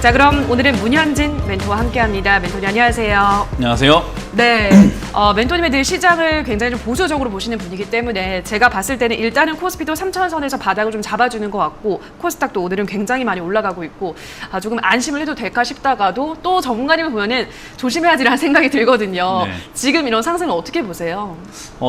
자, 그럼 오늘은 문현진 멘토와 함께합니다. 멘토님 안녕하세요. 안녕하세요. 네, 멘토님의 늘 시장을 굉장히 좀 보수적으로 보시는 분이기 때문에 제가 봤을 때는 일단은 코스피도 3,000선에서 바닥을 좀 잡아주는 것 같고 코스닥도 오늘은 굉장히 많이 올라가고 있고 조금 안심을 해도 될까 싶다가도 또 전문가님을 보면은 조심해야지라는 생각이 들거든요. 네. 지금 이런 상승을 어떻게 보세요?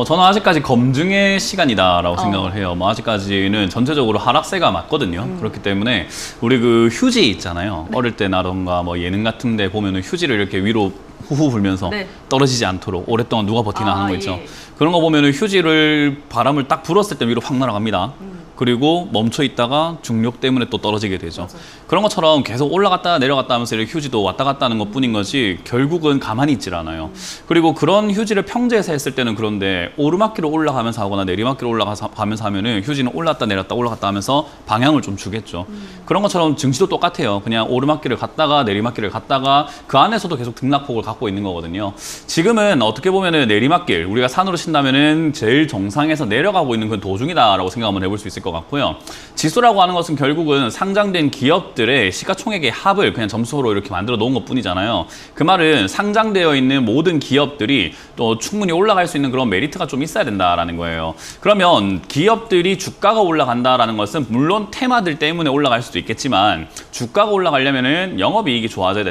저는 아직까지 검증의 시간이다라고 생각을 해요. 아직까지는 전체적으로 하락세가 맞거든요. 그렇기 때문에 우리 그 휴지 있잖아요. 네. 어릴 때나던가 뭐 예능 같은 데 보면은 휴지를 이렇게 위로 후후 불면서 네. 떨어지지 않도록 오랫동안 누가 버티나 하는 거 있죠. 예. 그런 거 보면은 휴지를 바람을 딱 불었을 때 위로 확 날아갑니다. 그리고 멈춰 있다가 중력 때문에 또 떨어지게 되죠. 맞아. 그런 것처럼 계속 올라갔다 내려갔다 하면서 이렇게 휴지도 왔다 갔다 하는 것 뿐인 거지 결국은 가만히 있질 않아요. 그리고 그런 휴지를 평지에서 했을 때는 그런데 오르막길로 올라가면서 하거나 내리막길로 올라가면서 하면은 휴지는 올랐다 내렸다 올라갔다 하면서 방향을 좀 주겠죠. 그런 것처럼 증시도 똑같아요. 그냥 오르막길을 갔다가 내리막길을 갔다가 그 안에서도 계속 등락폭을 갖고 있는 거거든요. 지금은 어떻게 보면은 내리막길, 우리가 산으로 친다면은 제일 정상에서 내려가고 있는 그 도중이다라고 생각 한번 해볼 수 있을 것 같고요. 지수라고 하는 것은 결국은 상장된 기업들의 시가총액의 합을 그냥 점수로 이렇게 만들어 놓은 것 뿐이잖아요. 그 말은 상장되어 있는 모든 기업들이 또 충분히 올라갈 수 있는 그런 메리트가 좀 있어야 된다라는 거예요. 그러면 기업들이 주가가 올라간다라는 것은 물론 테마들 때문에 올라갈 수도 있겠지만 주가가 올라가려면은 영업이익이 좋아져야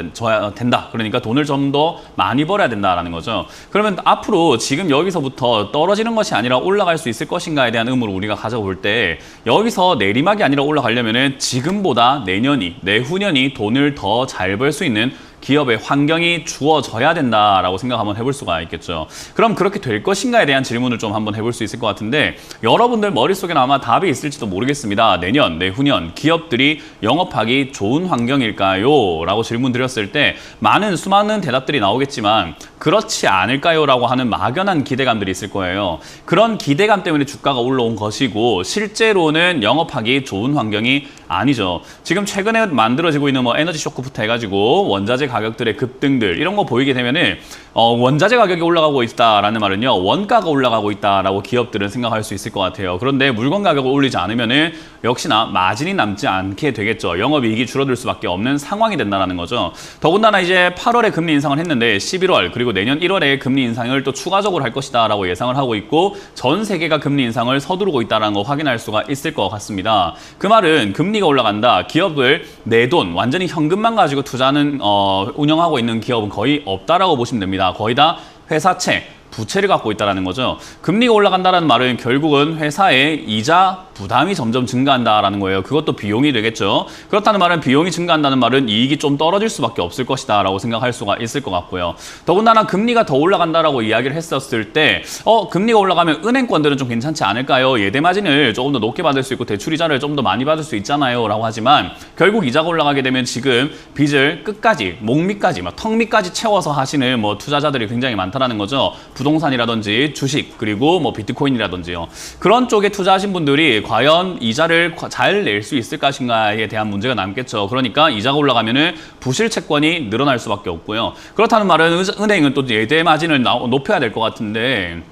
된다. 그러니까 돈을 좀 더 많이 벌어야 된다라는 거죠. 그러면 앞으로 지금 여기서부터 떨어지는 것이 아니라 올라갈 수 있을 것인가에 대한 의무를 우리가 가져볼 때 여기서 내리막이 아니라 올라가려면은 지금보다 내년이, 내후년이 돈을 더 잘 벌 수 있는 기업의 환경이 주어져야 된다라고 생각 한번 해볼 수가 있겠죠. 그럼 그렇게 될 것인가에 대한 질문을 좀 한번 해볼 수 있을 것 같은데 여러분들 머릿속에는 아마 답이 있을지도 모르겠습니다. 내년, 내후년 기업들이 영업하기 좋은 환경일까요? 라고 질문 드렸을 때 수많은 대답들이 나오겠지만 그렇지 않을까요? 라고 하는 막연한 기대감들이 있을 거예요. 그런 기대감 때문에 주가가 올라온 것이고 실제로는 영업하기 좋은 환경이 아니죠. 지금 최근에 만들어지고 있는 뭐 에너지 쇼크부터 해가지고 원자재 가격들의 급등들 이런 거 보이게 되면은 원자재 가격이 올라가고 있다라는 말은요 원가가 올라가고 있다라고 기업들은 생각할 수 있을 것 같아요. 그런데 물건 가격을 올리지 않으면은 역시나 마진이 남지 않게 되겠죠. 영업이익이 줄어들 수밖에 없는 상황이 된다는 거죠. 더군다나 이제 8월에 금리 인상을 했는데 11월 그리고 내년 1월에 금리 인상을 또 추가적으로 할 것이다라고 예상을 하고 있고 전 세계가 금리 인상을 서두르고 있다는 거 확인할 수가 있을 것 같습니다. 그 말은 금리가 올라간다. 기업을 내 돈 완전히 현금만 가지고 투자하는 운영하고 있는 기업은 거의 없다라고 보시면 됩니다. 거의 다 회사채, 부채를 갖고 있다는 거죠. 금리가 올라간다는 말은 결국은 회사의 이자 부담이 점점 증가한다라는 거예요. 그것도 비용이 되겠죠. 그렇다는 말은 비용이 증가한다는 말은 이익이 좀 떨어질 수밖에 없을 것이다 라고 생각할 수가 있을 것 같고요. 더군다나 금리가 더 올라간다라고 이야기를 했었을 때 금리가 올라가면 은행권들은 좀 괜찮지 않을까요? 예대 마진을 조금 더 높게 받을 수 있고 대출 이자를 좀 더 많이 받을 수 있잖아요 라고 하지만 결국 이자가 올라가게 되면 지금 빚을 끝까지 목밑까지 턱 밑까지 채워서 하시는 뭐 투자자들이 굉장히 많다는 거죠. 부동산이라든지 주식 그리고 뭐 비트코인이라든지요. 그런 쪽에 투자하신 분들이 과연 이자를 잘 낼 수 있을 것인가에 대한 문제가 남겠죠. 그러니까 이자가 올라가면은 부실 채권이 늘어날 수밖에 없고요. 그렇다는 말은 은행은 또 예대 마진을 높여야 될 것 같은데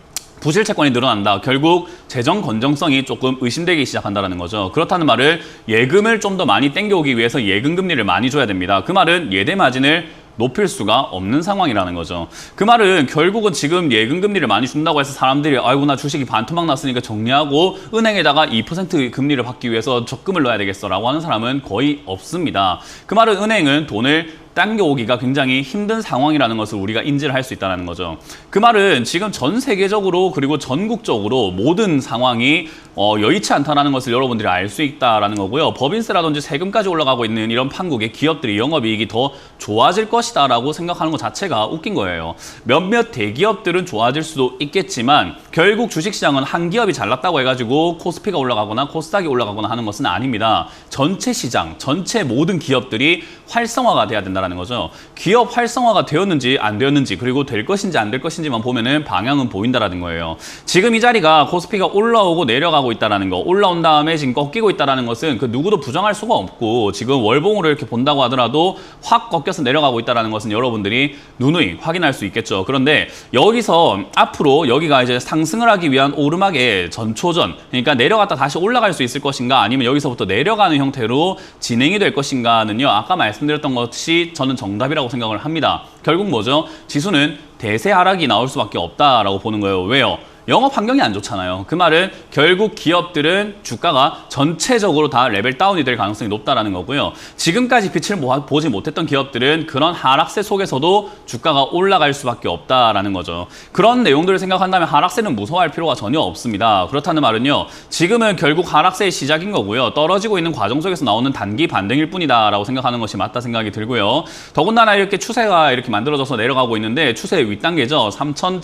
부실 채권이 늘어난다. 결국 재정 건전성이 조금 의심되기 시작한다는 거죠. 그렇다는 말은 예금을 좀 더 많이 땡겨오기 위해서 예금 금리를 많이 줘야 됩니다. 그 말은 예대 마진을 높일 수가 없는 상황이라는 거죠. 그 말은 결국은 지금 예금 금리를 많이 준다고 해서 사람들이 아이고 나 주식이 반토막 났으니까 정리하고 은행에다가 2% 금리를 받기 위해서 적금을 넣어야 되겠어라고 하는 사람은 거의 없습니다. 그 말은 은행은 돈을 당겨오기가 굉장히 힘든 상황이라는 것을 우리가 인지를 할 수 있다는 거죠. 그 말은 지금 전 세계적으로 그리고 전국적으로 모든 상황이 여의치 않다는 것을 여러분들이 알 수 있다는 거고요. 법인세라든지 세금까지 올라가고 있는 이런 판국의 기업들이 영업이익이 더 좋아질 것이다라고 생각하는 것 자체가 웃긴 거예요. 몇몇 대기업들은 좋아질 수도 있겠지만 결국 주식시장은 한 기업이 잘났다고 해가지고 코스피가 올라가거나 코스닥이 올라가거나 하는 것은 아닙니다. 전체 시장, 전체 모든 기업들이 활성화가 돼야 된다. 된다는 거죠. 기업 활성화가 되었는지 안 되었는지 그리고 될 것인지 안 될 것인지만 보면은 방향은 보인다라는 거예요. 지금 이 자리가 코스피가 올라오고 내려가고 있다라는 거, 올라온 다음에 지금 꺾이고 있다라는 것은 그 누구도 부정할 수가 없고 지금 월봉으로 이렇게 본다고 하더라도 확 꺾여서 내려가고 있다라는 것은 여러분들이 누누이 확인할 수 있겠죠. 그런데 여기서 앞으로 여기가 이제 상승을 하기 위한 오르막의 전초전, 그러니까 내려갔다 다시 올라갈 수 있을 것인가 아니면 여기서부터 내려가는 형태로 진행이 될 것인가는요. 아까 말씀드렸던 것이 저는 정답이라고 생각을 합니다. 결국 뭐죠? 지수는 대세 하락이 나올 수밖에 없다라고 보는 거예요. 왜요? 영업 환경이 안 좋잖아요. 그 말은 결국 기업들은 주가가 전체적으로 다 레벨 다운이 될 가능성이 높다라는 거고요. 지금까지 빛을 보지 못했던 기업들은 그런 하락세 속에서도 주가가 올라갈 수밖에 없다라는 거죠. 그런 내용들을 생각한다면 하락세는 무서워할 필요가 전혀 없습니다. 그렇다는 말은요. 지금은 결국 하락세의 시작인 거고요. 떨어지고 있는 과정 속에서 나오는 단기 반등일 뿐이다라고 생각하는 것이 맞다 생각이 들고요. 더군다나 이렇게 추세가 이렇게 만들어져서 내려가고 있는데 추세의 윗단계죠.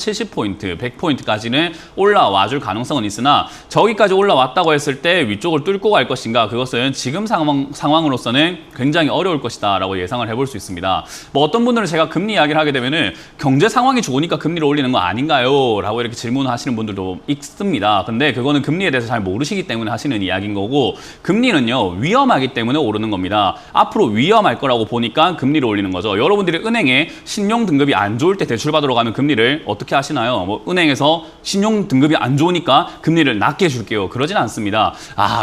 3070포인트, 100포인트까지는 올라와 줄 가능성은 있으나 저기까지 올라왔다고 했을 때 위쪽을 뚫고 갈 것인가 그것은 지금 상황으로서는 굉장히 어려울 것이다 라고 예상을 해볼 수 있습니다. 뭐 어떤 분들은 제가 금리 이야기를 하게 되면은 경제 상황이 좋으니까 금리를 올리는 거 아닌가요? 라고 이렇게 질문을 하시는 분들도 있습니다. 근데 그거는 금리에 대해서 잘 모르시기 때문에 하시는 이야기인 거고 금리는요 위험하기 때문에 오르는 겁니다. 앞으로 위험할 거라고 보니까 금리를 올리는 거죠. 여러분들이 은행에 신용 등급이 안 좋을 때 대출 받으러 가면 금리를 어떻게 하시나요? 뭐 은행에서 신용 등급이 안 좋으니까 금리를 낮게 해줄게요. 그러진 않습니다.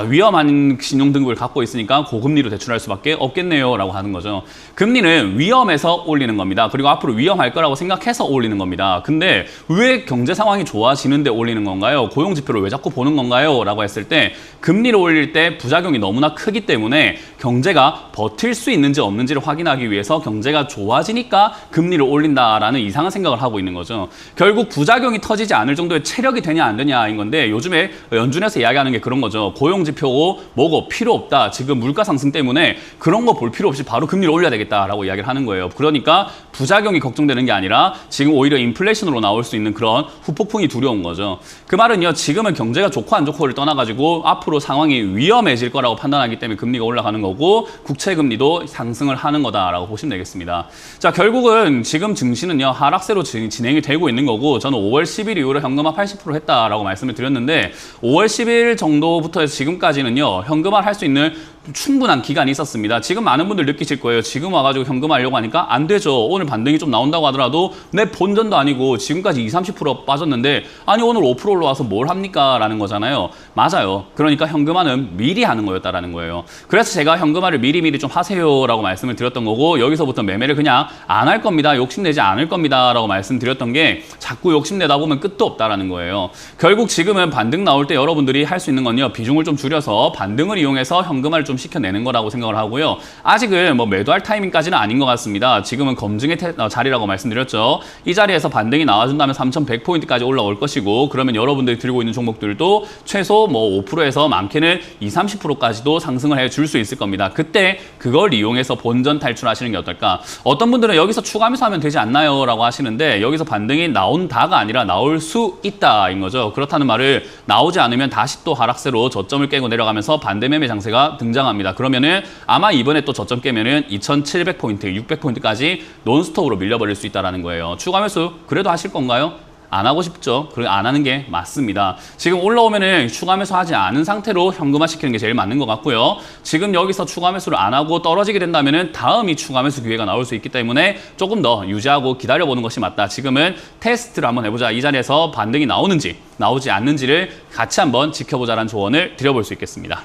위험한 신용 등급을 갖고 있으니까 고금리로 대출할 수밖에 없겠네요. 라고 하는 거죠. 금리는 위험해서 올리는 겁니다. 그리고 앞으로 위험할 거라고 생각해서 올리는 겁니다. 근데 왜 경제 상황이 좋아지는데 올리는 건가요? 고용 지표를 왜 자꾸 보는 건가요? 라고 했을 때 금리를 올릴 때 부작용이 너무나 크기 때문에 경제가 버틸 수 있는지 없는지를 확인하기 위해서 경제가 좋아지니까 금리를 올린다라는 이상한 생각을 하고 있는 거죠. 결국 부작용이 터지지 않을 정도의 체력이 되냐 안 되냐인 건데 요즘에 연준에서 이야기하는 게 그런 거죠. 고용지표고 뭐고 필요 없다. 지금 물가 상승 때문에 그런 거 볼 필요 없이 바로 금리를 올려야 되겠다라고 이야기를 하는 거예요. 그러니까 부작용이 걱정되는 게 아니라 지금 오히려 인플레이션으로 나올 수 있는 그런 후폭풍이 두려운 거죠. 그 말은요. 지금은 경제가 좋고 안 좋고를 떠나가지고 앞으로 상황이 위험해질 거라고 판단하기 때문에 금리가 올라가는 거고 국채금리도 상승을 하는 거다라고 보시면 되겠습니다. 자, 결국은 지금 증시는요. 하락세로 진행이 되고 있는 거고 저는 5월 10일 이후로 현금화 80% 했다라고 말씀을 드렸는데 5월 10일 정도부터 해서 지금까지는요. 현금화를 할 수 있는 충분한 기간이 있었습니다. 지금 많은 분들 느끼실 거예요. 지금 와가지고 현금화하려고 하니까 안 되죠. 오늘 반등이 좀 나온다고 하더라도 내 본전도 아니고 지금까지 20, 30% 빠졌는데 아니 오늘 5% 올라와서 뭘 합니까? 라는 거잖아요. 맞아요. 그러니까 현금화는 미리 하는 거였다라는 거예요. 그래서 제가 현금화를 미리미리 좀 하세요라고 말씀을 드렸던 거고 여기서부터 매매를 그냥 안 할 겁니다. 욕심내지 않을 겁니다. 라고 말씀드렸던 게 자꾸 욕심내다 보면 끝도 없다라는 거예요. 결국 지금은 반등 나올 때 여러분들이 할 수 있는 건요. 비중을 좀 줄여서 반등을 이용해서 현금화를 좀 시켜내는 거라고 생각을 하고요. 아직은 뭐 매도할 타이밍까지는 아닌 것 같습니다. 지금은 검증의 자리라고 말씀드렸죠. 이 자리에서 반등이 나와준다면 3,100포인트까지 올라올 것이고 그러면 여러분들이 들고 있는 종목들도 최소 뭐 5%에서 많게는 20, 30%까지도 상승을 해줄 수 있을 겁니다. 그때 그걸 이용해서 본전 탈출하시는 게 어떨까? 어떤 분들은 여기서 추가 매수하면 되지 않나요? 라고 하시는데 여기서 반등이 나온다가 아니라 나올 수 있다인 거죠. 그렇다는 말을 나오지 않으면 다시 또 하락세로 저점을 깨고 내려가면서 반대 매매 장세가 등장합니다. 그러면은 아마 이번에 또 저점 깨면은 2,700포인트, 600포인트까지 논스톱으로 밀려버릴 수 있다는 거예요. 추가 매수 그래도 하실 건가요? 안 하고 싶죠. 그리고 안 하는 게 맞습니다. 지금 올라오면은 추가 매수 하지 않은 상태로 현금화 시키는 게 제일 맞는 것 같고요. 지금 여기서 추가 매수를 안 하고 떨어지게 된다면은 다음이 추가 매수 기회가 나올 수 있기 때문에 조금 더 유지하고 기다려보는 것이 맞다. 지금은 테스트를 한번 해보자. 이 자리에서 반등이 나오는지 나오지 않는지를 같이 한번 지켜보자라는 조언을 드려볼 수 있겠습니다.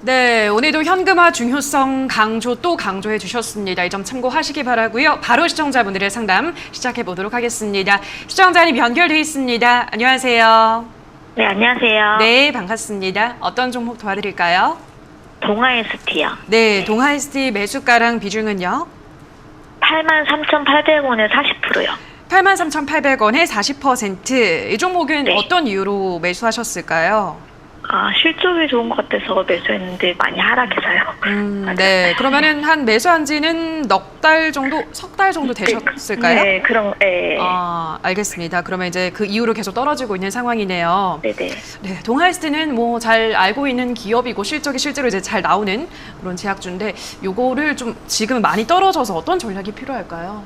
네, 오늘도 현금화 중요성 강조 또 강조해 주셨습니다. 이 점 참고하시기 바라고요. 바로 시청자분들의 상담 시작해 보도록 하겠습니다. 시청자님 연결돼 있습니다. 안녕하세요. 네, 안녕하세요. 네, 반갑습니다. 어떤 종목 도와드릴까요? 동아ST요. 네, 동아ST 매수가랑 비중은요? 83,800원에 40%요. 83,800원에 40%. 이 종목은 네. 어떤 이유로 매수하셨을까요? 실적이 좋은 것 같아서 매수했는데 많이 하락해서요. 네. 그러면은 한 매수한 지는 넉 달 정도, 석 달 정도 되셨을까요? 네, 네. 알겠습니다. 그러면 이제 그 이후로 계속 떨어지고 있는 상황이네요. 네네. 네, 동아에스트는 뭐 잘 알고 있는 기업이고 실적이 실제로 이제 잘 나오는 그런 제약주인데 요거를 좀 지금 많이 떨어져서 어떤 전략이 필요할까요?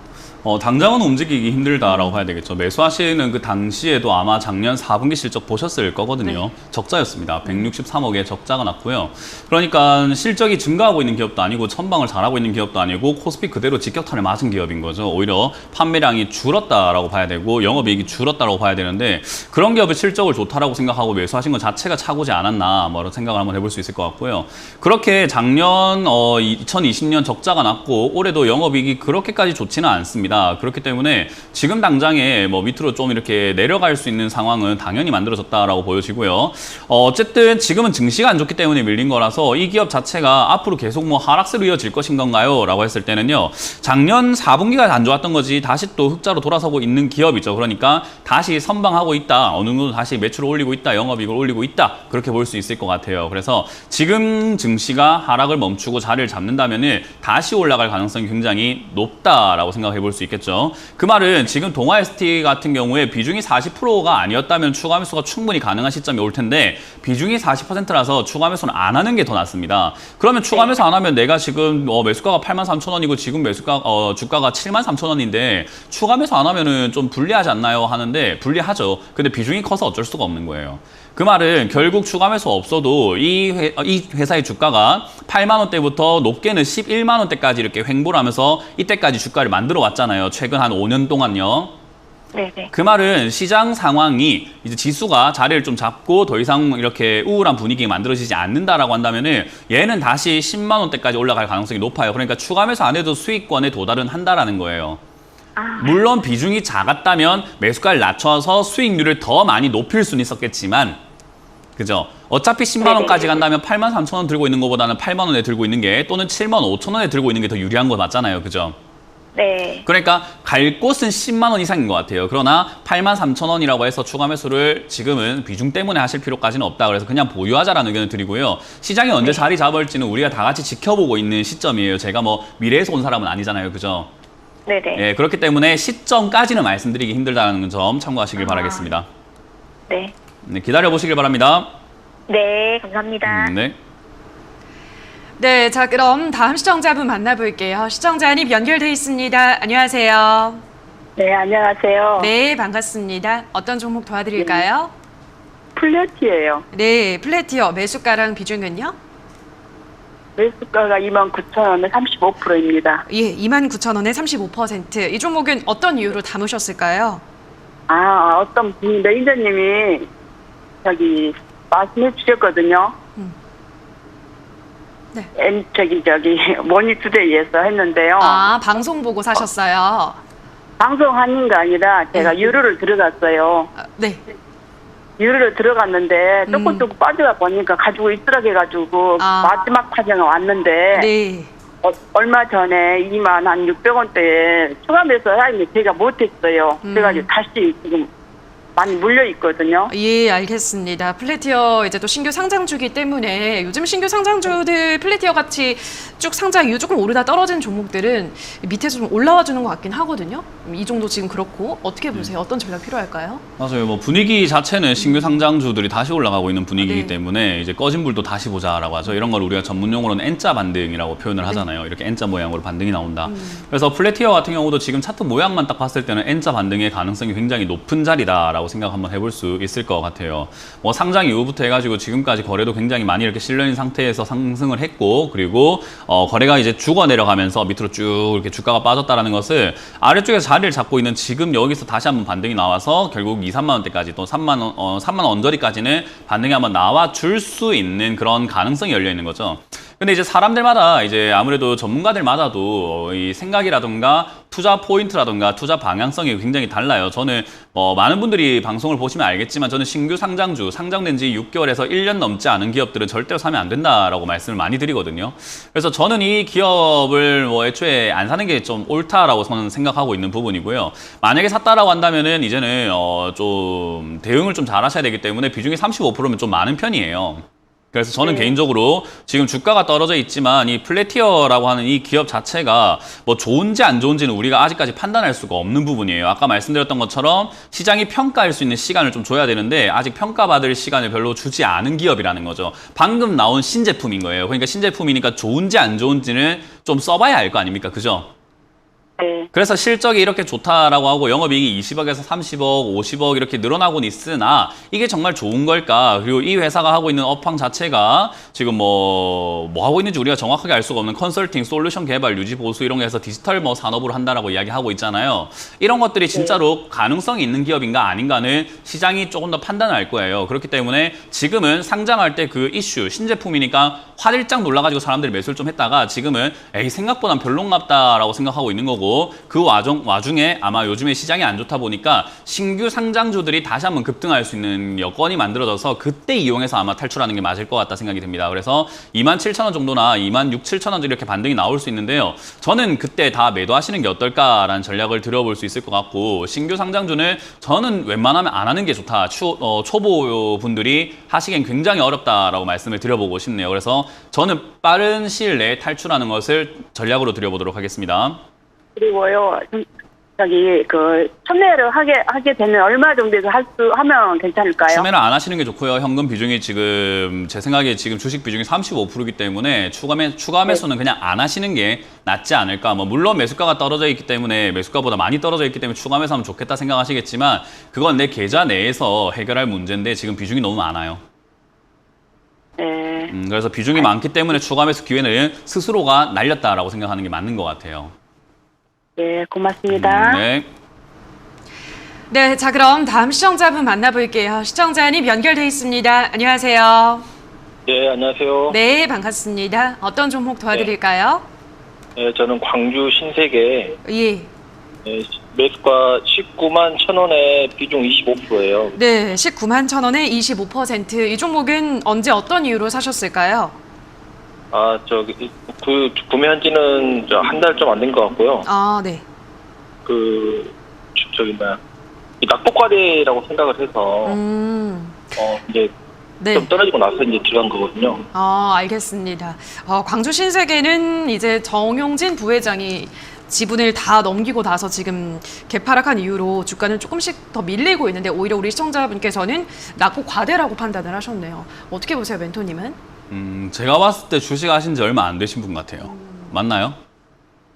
당장은 움직이기 힘들다라고 봐야 되겠죠. 매수하시는 그 당시에도 아마 작년 4분기 실적 보셨을 거거든요. 네. 적자였습니다. 163억의 적자가 났고요. 그러니까 실적이 증가하고 있는 기업도 아니고 선방을 잘하고 있는 기업도 아니고 코스피 그대로 직격탄을 맞은 기업인 거죠. 오히려 판매량이 줄었다라고 봐야 되고 영업이익이 줄었다라고 봐야 되는데 그런 기업의 실적을 좋다라고 생각하고 매수하신 것 자체가 착오지 않았나 뭐 이런 생각을 한번 해볼 수 있을 것 같고요. 그렇게 작년 2020년 적자가 났고 올해도 영업이익이 그렇게까지 좋지는 않습니다. 그렇기 때문에 지금 당장에 뭐 밑으로 좀 이렇게 내려갈 수 있는 상황은 당연히 만들어졌다라고 보여지고요. 어쨌든 지금은 증시가 안 좋기 때문에 밀린 거라서 이 기업 자체가 앞으로 계속 뭐 하락세로 이어질 것인 건가요? 라고 했을 때는요. 작년 4분기가 안 좋았던 거지 다시 또 흑자로 돌아서고 있는 기업이죠. 그러니까 다시 선방하고 있다. 어느 정도 다시 매출을 올리고 있다. 영업이익을 올리고 있다. 그렇게 볼 수 있을 것 같아요. 그래서 지금 증시가 하락을 멈추고 자리를 잡는다면은 다시 올라갈 가능성이 굉장히 높다라고 생각해 볼 수 있겠죠. 그 말은 지금 동아ST 같은 경우에 비중이 40%가 아니었다면 추가 매수가 충분히 가능한 시점이 올 텐데 비중이 40%라서 추가 매수는 안 하는 게 더 낫습니다. 그러면 추가 매수 안 하면 내가 지금 매수가가 83,000원이고 지금 주가가 73,000원인데 추가 매수 안 하면은 좀 불리하지 않나요? 하는데 불리하죠. 근데 비중이 커서 어쩔 수가 없는 거예요. 그 말은 결국 추가 매수 없어도 이 회사의 주가가 8만 원대부터 높게는 11만 원대까지 이렇게 횡보를 하면서 이때까지 주가를 만들어 왔잖아요. 최근 한 5년 동안요. 네네. 그 말은 시장 상황이 이제 지수가 자리를 좀 잡고 더 이상 이렇게 우울한 분위기가 만들어지지 않는다라고 한다면은 얘는 다시 10만 원대까지 올라갈 가능성이 높아요. 그러니까 추가 매수 안 해도 수익권에 도달은 한다라는 거예요. 물론 비중이 작았다면 매수가를 낮춰서 수익률을 더 많이 높일 수는 있었겠지만 그죠? 어차피 10만 원까지 간다면 8만 3천 원 들고 있는 것보다는 8만 원에 들고 있는 게 또는 7만 5천 원에 들고 있는 게 더 유리한 거 맞잖아요. 그죠? 네. 그러니까 갈 곳은 10만 원 이상인 것 같아요. 그러나 8만 3천 원이라고 해서 추가 매수를 지금은 비중 때문에 하실 필요까지는 없다. 그래서 그냥 보유하자라는 의견을 드리고요. 시장이 언제 자리 잡을지는 우리가 다 같이 지켜보고 있는 시점이에요. 제가 뭐 미래에서 온 사람은 아니잖아요. 그죠? 네네. 예, 그렇기 때문에 시점까지는 말씀드리기 힘들다는 점 참고하시길 바라겠습니다. 네. 네, 기다려보시길 바랍니다. 네, 감사합니다. 네. 네, 자 그럼 다음 시청자분 만나볼게요. 시청자님 연결돼 있습니다. 안녕하세요. 네, 안녕하세요. 네, 반갑습니다. 어떤 종목 도와드릴까요? 플랫이에요. 네, 플래티어 매수가랑 비중은요? 매수가가 29,000원에 35%입니다. 예, 29,000원에 35%. 이 종목은 어떤 이유로 담으셨을까요? 어떤 분, 매니저님이 말씀해 주셨거든요. 네. 모니투데이에서 했는데요. 방송 보고 사셨어요. 방송하는 게 아니라 제가 네. 유료를 들어갔어요. 네. 유료를 들어갔는데 조금 빠져가 보니까 가지고 있으라고 해가지고 마지막 파장에 왔는데 네. 얼마 전에 2만 한 600원대에 추가 매수 하는데 제가 못했어요. 그래가지고 다시 지금 많이 물려 있거든요. 예, 알겠습니다. 플래티어 이제 또 신규 상장주기 때문에 요즘 신규 상장주들 플래티어 같이 쭉 상장 이후 조금 오르다 떨어진 종목들은 밑에서 좀 올라와 주는 것 같긴 하거든요. 이 정도 지금 그렇고 어떻게 보세요? 어떤 전략 필요할까요? 맞아요. 뭐 분위기 자체는 신규 상장주들이 다시 올라가고 있는 분위기이기 네. 때문에 이제 꺼진 불도 다시 보자라고 하죠. 이런 걸 우리가 전문 용어로는 N자 반등이라고 표현을 하잖아요. 이렇게 N자 모양으로 반등이 나온다. 그래서 플래티어 같은 경우도 지금 차트 모양만 딱 봤을 때는 N자 반등의 가능성이 굉장히 높은 자리다라고 생각 한번 해볼 수 있을 것 같아요. 뭐 상장 이후부터 해가지고 지금까지 거래도 굉장히 많이 이렇게 실려있는 상태에서 상승을 했고 그리고 거래가 이제 죽어 내려가면서 밑으로 쭉 이렇게 주가가 빠졌다라는 것을 아래쪽에서 자리를 잡고 있는 지금 여기서 다시 한번 반등이 나와서 결국 2, 3만 원대까지 또 3만 원 언저리까지는 반등이 한번 나와 줄 수 있는 그런 가능성이 열려 있는 거죠. 근데 이제 사람들마다 이제 아무래도 전문가들마다도 이 생각이라든가 투자 포인트라든가 투자 방향성이 굉장히 달라요. 저는 많은 분들이 방송을 보시면 알겠지만 저는 신규 상장주, 상장된 지 6개월에서 1년 넘지 않은 기업들은 절대로 사면 안 된다라고 말씀을 많이 드리거든요. 그래서 저는 이 기업을 애초에 안 사는 게 좀 옳다라고 저는 생각하고 있는 부분이고요. 만약에 샀다라고 한다면은 이제는 좀 대응을 좀 잘 하셔야 되기 때문에 비중이 35%면 좀 많은 편이에요. 그래서 저는 개인적으로 지금 주가가 떨어져 있지만 이 플래티어라고 하는 이 기업 자체가 뭐 좋은지 안 좋은지는 우리가 아직까지 판단할 수가 없는 부분이에요. 아까 말씀드렸던 것처럼 시장이 평가할 수 있는 시간을 좀 줘야 되는데 아직 평가받을 시간을 별로 주지 않은 기업이라는 거죠. 방금 나온 신제품인 거예요. 그러니까 신제품이니까 좋은지 안 좋은지는 좀 써봐야 알 거 아닙니까? 그죠? 네. 그래서 실적이 이렇게 좋다라고 하고 영업이익이 20억에서 30억, 50억 이렇게 늘어나고는 있으나 이게 정말 좋은 걸까? 그리고 이 회사가 하고 있는 업황 자체가 지금 뭐 하고 있는지 우리가 정확하게 알 수가 없는 컨설팅, 솔루션 개발, 유지 보수 이런 거 해서 디지털 산업으로 한다라고 이야기하고 있잖아요. 이런 것들이 진짜로 가능성이 있는 기업인가 아닌가는 시장이 조금 더 판단을 할 거예요. 그렇기 때문에 지금은 상장할 때 그 이슈, 신제품이니까 화들짝 놀라가지고 사람들이 매수를 좀 했다가 지금은 에이 생각보단 별론갑다라고 생각하고 있는 거고 그 와중에 아마 요즘에 시장이 안 좋다 보니까 신규 상장주들이 다시 한번 급등할 수 있는 여건이 만들어져서 그때 이용해서 아마 탈출하는 게 맞을 것 같다 생각이 듭니다. 그래서 27,000원 정도나 26,700원 이렇게 반등이 나올 수 있는데요. 저는 그때 다 매도하시는 게 어떨까라는 전략을 드려볼 수 있을 것 같고 신규 상장주는 저는 웬만하면 안 하는 게 좋다. 초보 분들이 하시기엔 굉장히 어렵다라고 말씀을 드려보고 싶네요. 그래서 저는 빠른 시일 내에 탈출하는 것을 전략으로 드려보도록 하겠습니다. 그리고요, 참여를 하게 되면 얼마 정도에서 하면 괜찮을까요? 추매를 안 하시는 게 좋고요. 현금 비중이 지금 제 생각에 지금 주식 비중이 35%이기 때문에 추가 매수는 그냥 안 하시는 게 낫지 않을까. 뭐 물론 매수가가 떨어져 있기 때문에 매수가보다 많이 떨어져 있기 때문에 추가 매수하면 좋겠다 생각하시겠지만 그건 내 계좌 내에서 해결할 문제인데 지금 비중이 너무 많아요. 네. 그래서 비중이 많기 때문에 추가 매수 기회는 스스로가 날렸다라고 생각하는 게 맞는 것 같아요. 네, 고맙습니다. 네. 네, 자 그럼 다음 시청자분 만나볼게요. 시청자님 연결돼 있습니다. 안녕하세요. 네, 안녕하세요. 네, 반갑습니다. 어떤 종목 도와드릴까요? 네, 저는 광주 신세계 예. 매수가 19만 1,000원에 비중 25%예요. 네, 19만 1,000원에 25%. 이 종목은 언제 어떤 이유로 사셨을까요? 구매한 지는 한 달 좀 안 된 것 같고요. 아, 네. 이 낙폭과대라고 생각을 해서, 이제 네. 좀 떨어지고 나서 이제 들어간 거거든요. 알겠습니다. 광주 신세계는 이제 정용진 부회장이 지분을 다 넘기고 나서 지금 개파락한 이유로 주가는 조금씩 더 밀리고 있는데 오히려 우리 시청자분께서는 낙폭 과대라고 판단을 하셨네요. 어떻게 보세요, 멘토님은? 제가 봤을 때 주식 하신 지 얼마 안 되신 분 같아요. 맞나요?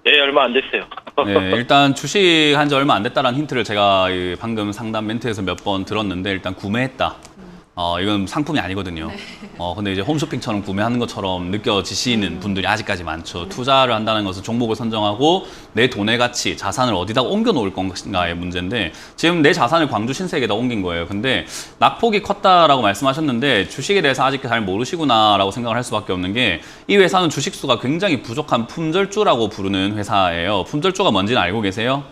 네, 얼마 안 됐어요. 네, 일단 주식 한 지 얼마 안 됐다는 힌트를 제가 방금 상담 멘트에서 몇 번 들었는데 일단 구매했다. 이건 상품이 아니거든요. 근데 이제 홈쇼핑처럼 구매하는 것처럼 느껴지시는 분들이 아직까지 많죠. 투자를 한다는 것은 종목을 선정하고 내 돈의 가치, 자산을 어디다 옮겨 놓을 건가의 문제인데 지금 내 자산을 광주 신세계에다 옮긴 거예요. 근데 낙폭이 컸다라고 말씀하셨는데 주식에 대해서 아직 잘 모르시구나라고 생각을 할 수밖에 없는 게 이 회사는 주식수가 굉장히 부족한 품절주라고 부르는 회사예요. 품절주가 뭔지는 알고 계세요?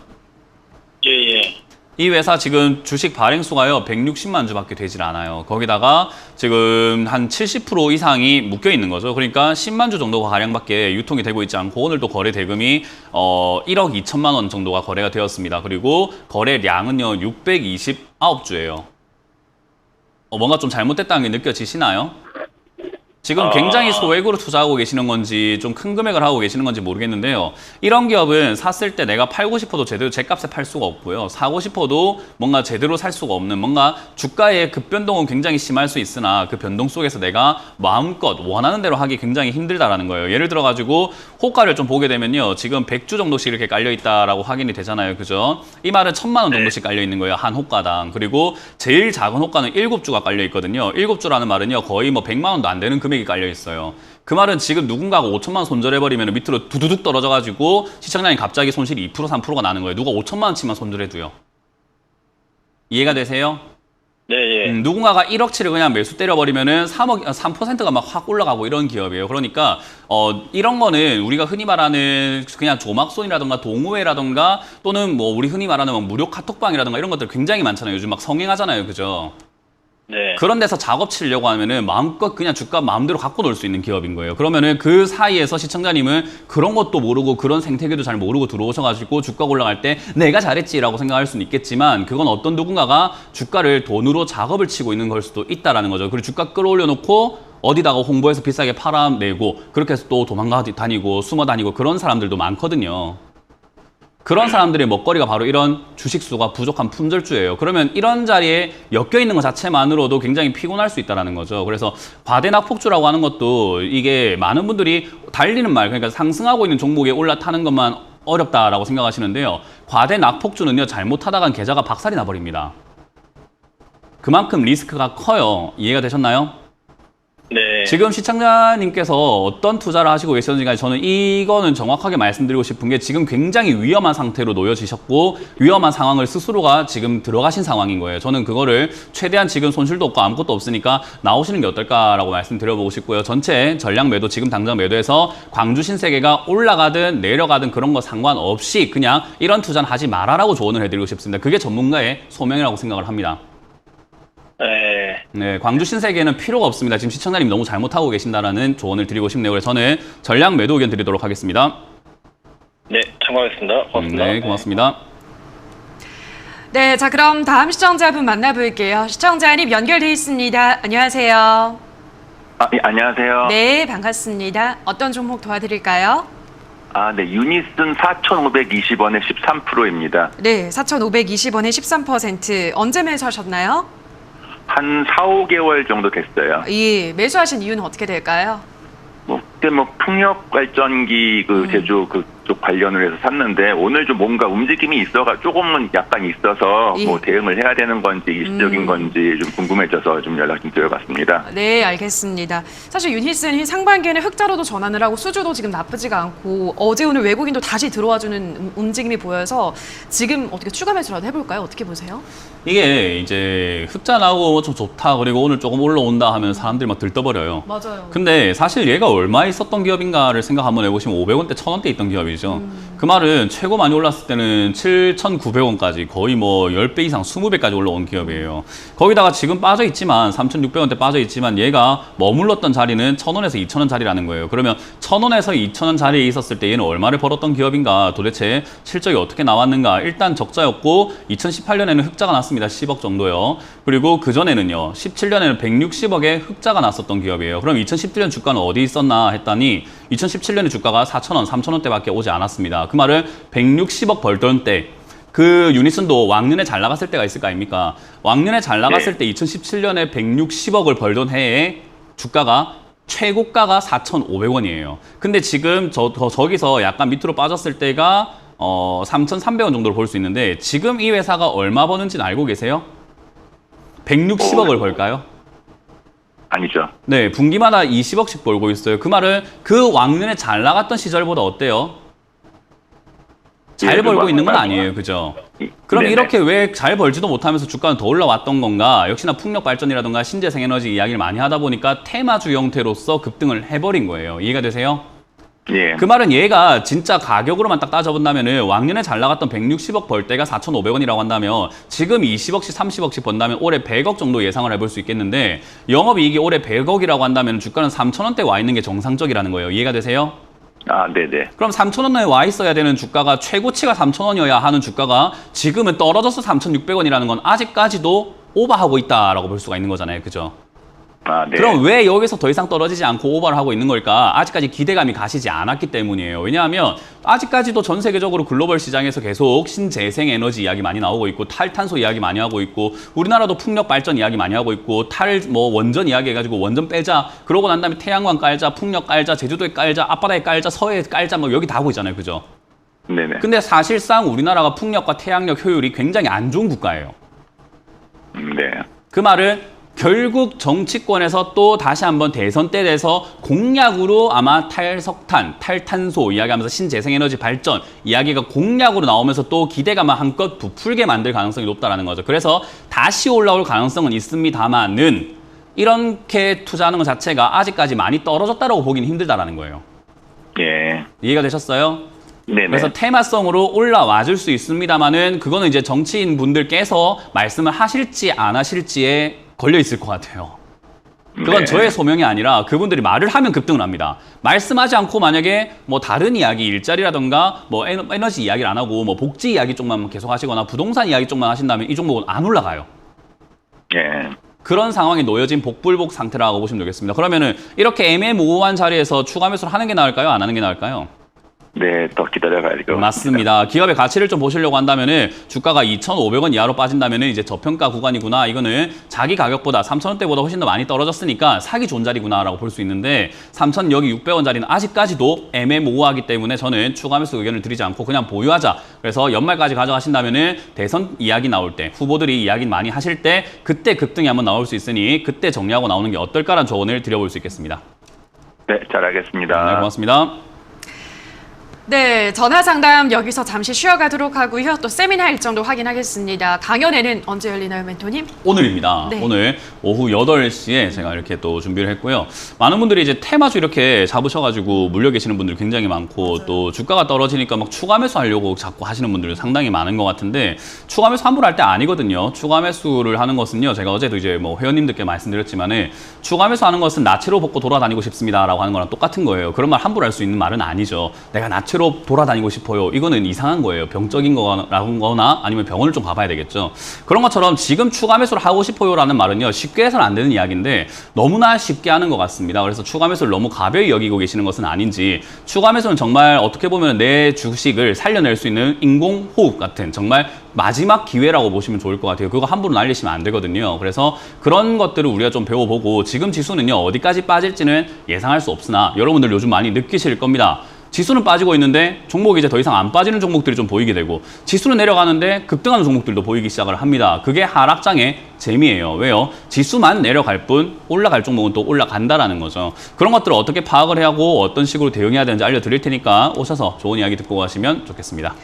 예. 이 회사 지금 주식 발행수가요 160만 주밖에 되질 않아요. 거기다가 지금 한 70% 이상이 묶여 있는 거죠. 그러니까 10만 주 정도가 가량밖에 유통이 되고 있지 않고 오늘도 거래 대금이 1억 2천만 원 정도가 거래가 되었습니다. 그리고 거래량은요 629주예요. 뭔가 좀 잘못됐다는 게 느껴지시나요? 지금 굉장히 소액으로 투자하고 계시는 건지 좀 큰 금액을 하고 계시는 건지 모르겠는데요. 이런 기업은 샀을 때 내가 팔고 싶어도 제대로 제값에 팔 수가 없고요. 사고 싶어도 뭔가 제대로 살 수가 없는 뭔가 주가의 급변동은 굉장히 심할 수 있으나 그 변동 속에서 내가 마음껏 원하는 대로 하기 굉장히 힘들다라는 거예요. 예를 들어가지고 호가를 좀 보게 되면요. 지금 100주 정도씩 이렇게 깔려있다라고 확인이 되잖아요. 그죠? 이 말은 1,000만 원 정도씩 깔려있는 거예요. 한 호가당. 그리고 제일 작은 호가는 7주가 깔려있거든요. 7주라는 말은요. 거의 뭐 100만 원도 안 되는 금액이 깔려 있어요. 그 말은 지금 누군가가 5천만 원 손절해버리면 밑으로 두두둑 떨어져가지고 시청량이 갑자기 손실이 2%, 3%가 나는 거예요. 누가 5천만 원치만 손절해도요. 이해가 되세요? 네, 예. 누군가가 1억치를 그냥 매수 때려버리면은 3%가 막 확 올라가고 이런 기업이에요. 그러니까, 이런 거는 우리가 흔히 말하는 그냥 조막손이라든가 동호회라든가 또는 뭐 우리 흔히 말하는 막 무료 카톡방이라든가 이런 것들 굉장히 많잖아요. 요즘 막 성행하잖아요. 그죠? 네. 그런 데서 작업 치려고 하면은 마음껏 그냥 주가 마음대로 갖고 놀 수 있는 기업인 거예요. 그러면은 그 사이에서 시청자님은 그런 것도 모르고 그런 생태계도 잘 모르고 들어오셔가지고 주가가 올라갈 때 내가 잘했지라고 생각할 수는 있겠지만 그건 어떤 누군가가 주가를 돈으로 작업을 치고 있는 걸 수도 있다라는 거죠. 그리고 주가 끌어올려 놓고 어디다가 홍보해서 비싸게 팔아내고 그렇게 해서 또 도망가 다니고 숨어 다니고 그런 사람들도 많거든요. 그런 사람들의 먹거리가 바로 이런 주식수가 부족한 품절주예요. 그러면 이런 자리에 엮여있는 것 자체만으로도 굉장히 피곤할 수 있다는 거죠. 그래서 과대낙폭주라고 하는 것도 이게 많은 분들이 달리는 말, 그러니까 상승하고 있는 종목에 올라타는 것만 어렵다라고 생각하시는데요. 과대낙폭주는요, 잘못하다간 계좌가 박살이 나버립니다. 그만큼 리스크가 커요. 이해가 되셨나요? 네. 지금 시청자님께서 어떤 투자를 하시고 계시는지 저는 이거는 정확하게 말씀드리고 싶은 게 지금 굉장히 위험한 상태로 놓여지셨고 위험한 상황을 스스로가 지금 들어가신 상황인 거예요. 저는 그거를 최대한 지금 손실도 없고 아무것도 없으니까 나오시는 게 어떨까라고 말씀드려보고 싶고요. 전체 전량 매도 지금 당장 매도해서 광주 신세계가 올라가든 내려가든 그런 거 상관없이 그냥 이런 투자는 하지 말아라고 조언을 해드리고 싶습니다. 그게 전문가의 소명이라고 생각을 합니다. 네, 광주 신세계는 필요가 없습니다. 지금 시청자님 너무 잘못하고 계신다라는 조언을 드리고 싶네요. 그래서 저는 전량 매도 의견 드리도록 하겠습니다. 네, 참고하겠습니다. 고맙습니다. 네, 고맙습니다. 네, 자 그럼 다음 시청자분 만나볼게요. 시청자님 연결돼 있습니다. 안녕하세요. 예, 안녕하세요. 네, 반갑습니다. 어떤 종목 도와드릴까요? 네, 유니슨 4,520원에 13%입니다. 네, 4,520원에 13%. 언제 매수하셨나요? 한 4, 5개월 정도 됐어요. 예, 매수하신 이유는 어떻게 될까요? 그때 풍력 발전기 제조 그쪽 관련을 해서 샀는데 오늘 좀 뭔가 움직임이 조금은 약간 있어서 예. 대응을 해야 되는 건지 일시적인 건지 좀 궁금해져서 좀 연락 좀 드려봤습니다. 네, 알겠습니다. 사실 유니슨이 상반기에는 흑자로도 전환을 하고 수주도 지금 나쁘지가 않고 어제 오늘 외국인도 다시 들어와주는 움직임이 보여서 지금 어떻게 추가 매수라도 해볼까요? 어떻게 보세요? 이게 이제 흑자 나오고 좀 좋다 그리고 오늘 조금 올라온다 하면 사람들이 막 들떠버려요. 맞아요. 근데 사실 얘가 얼마에 있었던 기업인가를 생각 한번 해보시면 500원대, 1000원대 있던 기업이죠. 그 말은 최고 많이 올랐을 때는 7,900원까지 거의 뭐 10배 이상 20배까지 올라온 기업이에요. 거기다가 지금 빠져있지만 3,600원대 빠져있지만 얘가 머물렀던 자리는 1,000원에서 2,000원 자리라는 거예요. 그러면 1,000원에서 2,000원 자리에 있었을 때 얘는 얼마를 벌었던 기업인가 도대체 실적이 어떻게 나왔는가. 일단 적자였고 2018년에는 흑자가 났습니다. 10억 정도요. 그리고 그전에는요. 17년에는 160억의 흑자가 났었던 기업이에요. 그럼 2017년 주가는 어디 있었나 했더니 2017년의 주가가 4,000원, 3,000원대밖에 오지 않았습니다. 그 말은 160억 벌던 때 그 유니슨도 왕년에 잘 나갔을 때가 있을 거 아닙니까? 왕년에 잘 나갔을 때 2017년에 160억을 벌던 해에 주가가 최고가가 4,500원이에요. 근데 지금 저기서 약간 밑으로 빠졌을 때가 3,300원 정도로 볼 수 있는데 지금 이 회사가 얼마 버는지는 알고 계세요? 160억을 벌까요? 아니죠. 네, 분기마다 20억씩 벌고 있어요. 그 말은 그 왕년에 잘 나갔던 시절보다 어때요? 잘 벌고 있는 건 아니에요. 그죠? 그럼 네네. 이렇게 왜 잘 벌지도 못하면서 주가는 더 올라왔던 건가? 역시나 풍력 발전이라든가 신재생에너지 이야기를 많이 하다 보니까 테마주 형태로서 급등을 해버린 거예요. 이해가 되세요? 예. 그 말은 얘가 진짜 가격으로만 딱 따져본다면은 왕년에 잘 나갔던 160억 벌 때가 4,500원이라고 한다면 지금 20억씩 30억씩 번다면 올해 100억 정도 예상을 해볼 수 있겠는데 영업이익이 올해 100억이라고 한다면 주가는 3,000원대 와 있는 게 정상적이라는 거예요. 이해가 되세요? 네네. 그럼 3,000원에 와 있어야 되는 주가가 최고치가 3,000원이어야 하는 주가가 지금은 떨어져서 3,600원이라는 건 아직까지도 오버하고 있다라고 볼 수가 있는 거잖아요. 그죠? 네. 그럼 왜 여기서 더 이상 떨어지지 않고 오버를 하고 있는 걸까? 아직까지 기대감이 가시지 않았기 때문이에요. 왜냐하면 아직까지도 전 세계적으로 글로벌 시장에서 계속 신재생 에너지 이야기 많이 나오고 있고 탈탄소 이야기 많이 하고 있고 우리나라도 풍력 발전 이야기 많이 하고 있고 원전 이야기 해가지고 원전 빼자 그러고 난 다음에 태양광 깔자 풍력 깔자 제주도에 깔자 앞바다에 깔자 서해에 깔자 뭐 여기 다 하고 있잖아요. 그죠? 네네. 근데 사실상 우리나라가 풍력과 태양력 효율이 굉장히 안 좋은 국가예요. 네. 그 말을 결국 정치권에서 또 다시 한번 대선 때 돼서 공약으로 아마 탈석탄, 탈탄소 이야기하면서 신재생에너지 발전 이야기가 공약으로 나오면서 또 기대감을 한껏 부풀게 만들 가능성이 높다는 거죠. 그래서 다시 올라올 가능성은 있습니다만은 이렇게 투자하는 것 자체가 아직까지 많이 떨어졌다고 보기는 힘들다라는 거예요. 예. 이해가 되셨어요? 네네. 그래서 테마성으로 올라와 줄 수 있습니다만은 그거는 이제 정치인 분들께서 말씀을 하실지 안 하실지에 걸려 있을 것 같아요. 그건 네. 저의 소명이 아니라 그분들이 말을 하면 급등을 합니다. 말씀하지 않고 만약에 뭐 다른 이야기, 일자리라던가 뭐 에너지 이야기를 안 하고 뭐 복지 이야기 쪽만 계속 하시거나 부동산 이야기 쪽만 하신다면 이 종목은 안 올라가요. 예. 그런 상황에 놓여진 복불복 상태라고 보시면 되겠습니다. 그러면은 이렇게 애매모호한 자리에서 추가 매수를 하는 게 나을까요? 안 하는 게 나을까요? 네, 더 기다려봐야 될 것 같습니다. 맞습니다. 기업의 가치를 좀 보시려고 한다면은 주가가 2,500원 이하로 빠진다면은 이제 저평가 구간이구나. 이거는 자기 가격보다 3,000원대보다 훨씬 더 많이 떨어졌으니까 사기 좋은 자리구나라고 볼 수 있는데 3,000 여기 600원짜리는 아직까지도 애매모호하기 때문에 저는 추가 매수 의견을 드리지 않고 그냥 보유하자. 그래서 연말까지 가져가신다면은 대선 이야기 나올 때 후보들이 이야기 많이 하실 때 그때 급등이 한번 나올 수 있으니 그때 정리하고 나오는 게 어떨까라는 조언을 드려볼 수 있겠습니다. 네, 잘 알겠습니다. 네, 고맙습니다. 네, 전화 상담 여기서 잠시 쉬어가도록 하고요. 또 세미나 일정도 확인하겠습니다. 강연회는 언제 열리나요, 멘토님? 오늘입니다. 네. 오늘 오후 8시에 제가 이렇게 또 준비를 했고요. 많은 분들이 이제 테마주 이렇게 잡으셔가지고 물려 계시는 분들이 굉장히 많고 맞아요. 또 주가가 떨어지니까 막 추가 매수 하려고 자꾸 하시는 분들이 상당히 많은 것 같은데 추가 매수 함부로 할 때 아니거든요. 추가 매수를 하는 것은요. 제가 어제도 이제 뭐 회원님들께 말씀드렸지만은 추가 매수하는 것은 나체로 벗고 돌아다니고 싶습니다라고 하는 거랑 똑같은 거예요. 그런 말 함부로 할 수 있는 말은 아니죠. 내가 나체로 돌아다니고 싶어요. 이거는 이상한 거예요. 병적인 거나 아니면 병원을 좀 가봐야 되겠죠. 그런 것처럼 지금 추가 매수를 하고 싶어요라는 말은요. 쉽게 해서는 안 되는 이야기인데 너무나 쉽게 하는 것 같습니다. 그래서 추가 매수를 너무 가벼이 여기고 계시는 것은 아닌지 추가 매수는 정말 어떻게 보면 내 주식을 살려낼 수 있는 인공호흡 같은 정말 마지막 기회라고 보시면 좋을 것 같아요. 그거 함부로 날리시면 안 되거든요. 그래서 그런 것들을 우리가 좀 배워보고 지금 지수는요. 어디까지 빠질지는 예상할 수 없으나 여러분들 요즘 많이 느끼실 겁니다. 지수는 빠지고 있는데 종목이 이제 더 이상 안 빠지는 종목들이 좀 보이게 되고 지수는 내려가는데 급등하는 종목들도 보이기 시작을 합니다. 그게 하락장의 재미예요. 왜요? 지수만 내려갈 뿐 올라갈 종목은 또 올라간다라는 거죠. 그런 것들을 어떻게 파악을 해야 하고 어떤 식으로 대응해야 되는지 알려드릴 테니까 오셔서 좋은 이야기 듣고 가시면 좋겠습니다.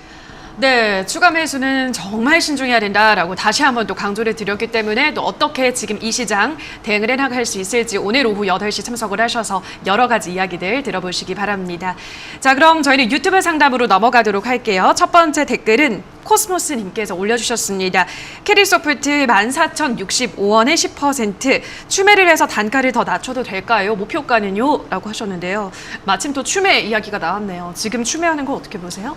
네, 추가 매수는 정말 신중해야 된다라고 다시 한번 또 강조를 드렸기 때문에 또 어떻게 지금 이 시장 대응을 해나갈 수 있을지 오늘 오후 8시 참석을 하셔서 여러 가지 이야기들 들어보시기 바랍니다. 자, 그럼 저희는 유튜브 상담으로 넘어가도록 할게요. 첫 번째 댓글은 코스모스님께서 올려주셨습니다. 캐리소프트 14,065원에 10% 추매를 해서 단가를 더 낮춰도 될까요? 목표가는요? 라고 하셨는데요. 마침 또 추매 이야기가 나왔네요. 지금 추매하는 거 어떻게 보세요?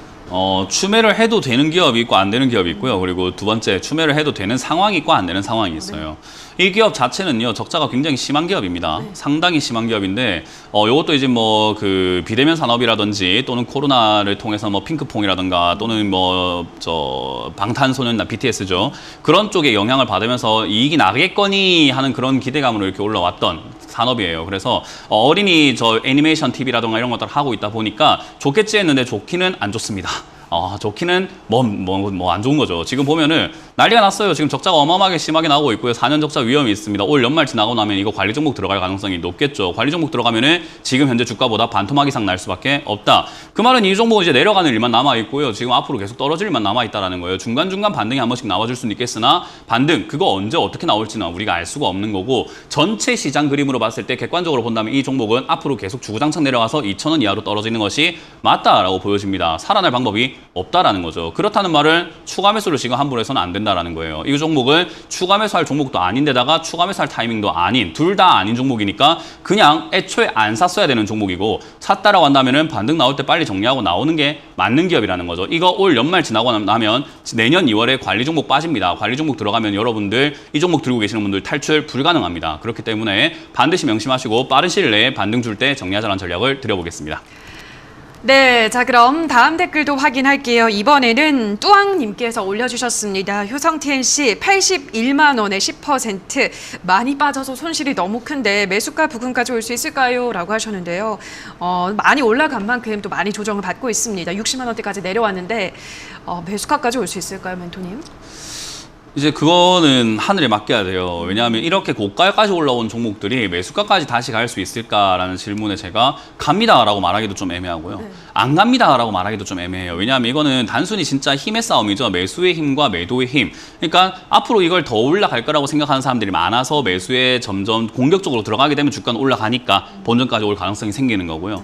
추매를 해도 되는 기업이 있고 안 되는 기업이 있고요. 그리고 두 번째, 추매를 해도 되는 상황이 있고 안 되는 상황이 있어요. 이 기업 자체는요, 적자가 굉장히 심한 기업입니다. 네. 상당히 심한 기업인데, 요것도 이제 뭐 그 비대면 산업이라든지 또는 코로나를 통해서 뭐 핑크퐁이라든가 또는 뭐 방탄소년단 BTS죠. 그런 쪽에 영향을 받으면서 이익이 나겠거니 하는 그런 기대감으로 이렇게 올라왔던 산업이에요. 그래서 어린이 애니메이션 TV라든가 이런 것들을 하고 있다 보니까 좋겠지 했는데 좋기는 안 좋습니다. 좋기는 안 좋은 거죠. 지금 보면은 난리가 났어요. 지금 적자가 어마어마하게 심하게 나오고 있고요. 4년 적자 위험이 있습니다. 올 연말 지나고 나면 이거 관리 종목 들어갈 가능성이 높겠죠. 관리 종목 들어가면은 지금 현재 주가보다 반토막 이상 날 수밖에 없다. 그 말은 이 종목은 이제 내려가는 일만 남아 있고요. 지금 앞으로 계속 떨어질 일만 남아 있다라는 거예요. 중간중간 반등이 한 번씩 나와줄 수는 있겠으나 반등 그거 언제 어떻게 나올지는 우리가 알 수가 없는 거고 전체 시장 그림으로 봤을 때 객관적으로 본다면 이 종목은 앞으로 계속 주구장창 내려가서 2,000원 이하로 떨어지는 것이 맞다라고 보여집니다. 살아날 방법이 없다라는 거죠. 그렇다는 말은 추가 매수를 지금 함부로 해서는 안 된다라는 거예요. 이 종목은 추가 매수할 종목도 아닌데다가 추가 매수할 타이밍도 아닌 둘 다 아닌 종목이니까 그냥 애초에 안 샀어야 되는 종목이고 샀다라고 한다면은 반등 나올 때 빨리 정리하고 나오는 게 맞는 기업이라는 거죠. 이거 올 연말 지나고 나면 내년 2월에 관리 종목 빠집니다. 관리 종목 들어가면 여러분들 이 종목 들고 계시는 분들 탈출 불가능합니다. 그렇기 때문에 반드시 명심하시고 빠른 시일 내에 반등 줄 때 정리하자는 전략을 드려보겠습니다. 네, 자 그럼 다음 댓글도 확인할게요. 이번에는 뚜앙님께서 올려주셨습니다. 효성 TNC 81만 원에 10% 많이 빠져서 손실이 너무 큰데 매수가 부근까지 올 수 있을까요? 라고 하셨는데요. 많이 올라간 만큼 또 많이 조정을 받고 있습니다. 60만 원대까지 내려왔는데 매수가까지 올 수 있을까요, 멘토님? 이제 그거는 하늘에 맡겨야 돼요. 왜냐하면 이렇게 고가까지 올라온 종목들이 매수가까지 다시 갈 수 있을까라는 질문에 제가 갑니다라고 말하기도 좀 애매하고요. 네. 안 갑니다라고 말하기도 좀 애매해요. 왜냐하면 이거는 단순히 진짜 힘의 싸움이죠. 매수의 힘과 매도의 힘. 그러니까 앞으로 이걸 더 올라갈 거라고 생각하는 사람들이 많아서 매수에 점점 공격적으로 들어가게 되면 주가는 올라가니까 본전까지 올 가능성이 생기는 거고요.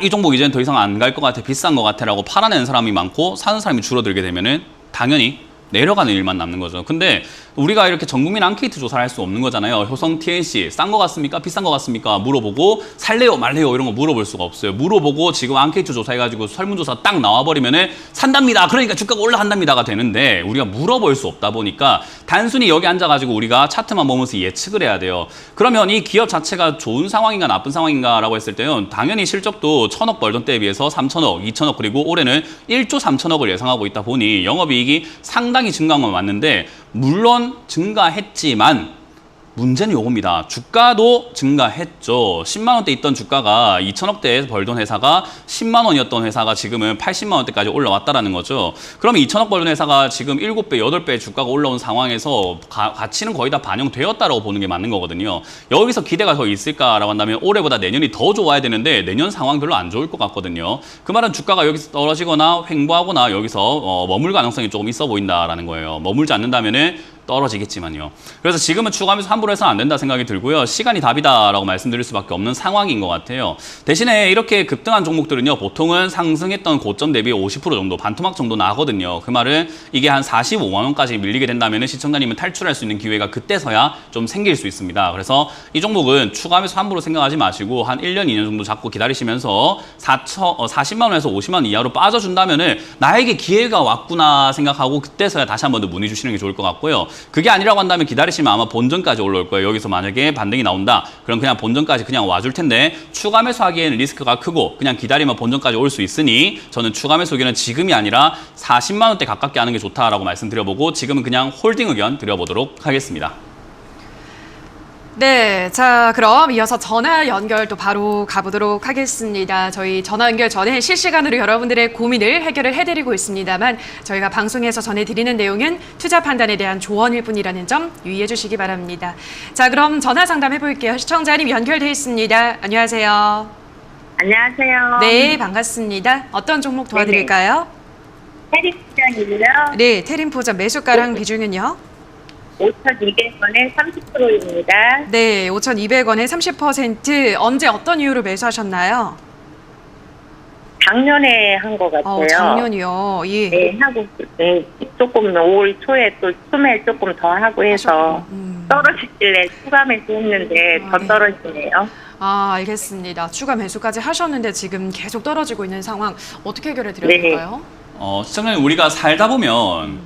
이 종목 이제는 더 이상 안 갈 것 같아, 비싼 것 같아라고 팔아내는 사람이 많고 사는 사람이 줄어들게 되면은 당연히 내려가는 일만 남는 거죠. 근데 우리가 이렇게 전국민 앙케이트 조사를 할 수 없는 거잖아요. 효성 TNC 싼 거 같습니까? 비싼 거 같습니까? 물어보고 살래요 말래요 이런 거 물어볼 수가 없어요. 물어보고 지금 앙케이트 조사해가지고 설문조사 딱 나와버리면은 산답니다. 그러니까 주가가 올라간답니다가 되는데 우리가 물어볼 수 없다 보니까 단순히 여기 앉아가지고 우리가 차트만 보면서 예측을 해야 돼요. 그러면 이 기업 자체가 좋은 상황인가 나쁜 상황인가라고 했을 때는 당연히 실적도 1,000억 벌던 때에 비해서 3,000억, 2,000억 그리고 올해는 1조 3,000억을 예상하고 있다 보니 영업이익이 상당히 증가한 건 맞는데 물론 증가했지만 문제는 요겁니다. 주가도 증가했죠. 10만 원대 있던 주가가 2천억대에 벌던 회사가 10만 원이었던 회사가 지금은 80만 원대까지 올라왔다라는 거죠. 그러면 2천억 벌던 회사가 지금 7배, 8배 주가가 올라온 상황에서 가치는 거의 다 반영되었다라고 보는 게 맞는 거거든요. 여기서 기대가 더 있을까라고 한다면 올해보다 내년이 더 좋아야 되는데 내년 상황 별로 안 좋을 것 같거든요. 그 말은 주가가 여기서 떨어지거나 횡보하거나 여기서 머물 가능성이 조금 있어 보인다라는 거예요. 머물지 않는다면은 떨어지겠지만요. 그래서 지금은 추가하면서 함부로 해서는 안 된다 생각이 들고요. 시간이 답이다라고 말씀드릴 수밖에 없는 상황인 것 같아요. 대신에 이렇게 급등한 종목들은요. 보통은 상승했던 고점 대비 50% 정도, 반토막 정도 나거든요. 그 말은 이게 한 45만 원까지 밀리게 된다면 시청자님은 탈출할 수 있는 기회가 그때서야 좀 생길 수 있습니다. 그래서 이 종목은 추가하면서 함부로 생각하지 마시고 한 1년, 2년 정도 잡고 기다리시면서 40만 원에서 50만 원 이하로 빠져준다면 나에게 기회가 왔구나 생각하고 그때서야 다시 한 번 더 문의 주시는 게 좋을 것 같고요. 그게 아니라고 한다면 기다리시면 아마 본전까지 올라올 거예요. 여기서 만약에 반등이 나온다. 그럼 그냥 본전까지 그냥 와줄 텐데 추가 매수하기에는 리스크가 크고 그냥 기다리면 본전까지 올 수 있으니 저는 추가 매수 의견은 지금이 아니라 40만 원대 가깝게 하는 게 좋다라고 말씀드려보고 지금은 그냥 홀딩 의견 드려보도록 하겠습니다. 네, 자 그럼 이어서 전화 연결 또 바로 가보도록 하겠습니다. 저희 전화 연결 전에 실시간으로 여러분들의 고민을 해결을 해드리고 있습니다만 저희가 방송에서 전해드리는 내용은 투자 판단에 대한 조언일 뿐이라는 점 유의해 주시기 바랍니다. 자 그럼 전화 상담 해볼게요. 시청자님 연결돼 있습니다. 안녕하세요. 안녕하세요. 네, 반갑습니다. 어떤 종목 도와드릴까요? 테리시장이고요. 네, 테림포장 매수가랑 비중은요? 5,200원에 30%입니다. 네, 5,200원에 30%. 언제 어떤 이유로 매수하셨나요? 작년에 한 것 같아요. 작년이요. 예. 네, 하고 조금 5월 초에 또 수매 조금 더 하고 해서 떨어지길래 추가 매수했는데 더 네. 떨어지네요. 아, 알겠습니다. 추가 매수까지 하셨는데 지금 계속 떨어지고 있는 상황 어떻게 해결해 드려야 네. 될까요? 시청자님 우리가 살다 보면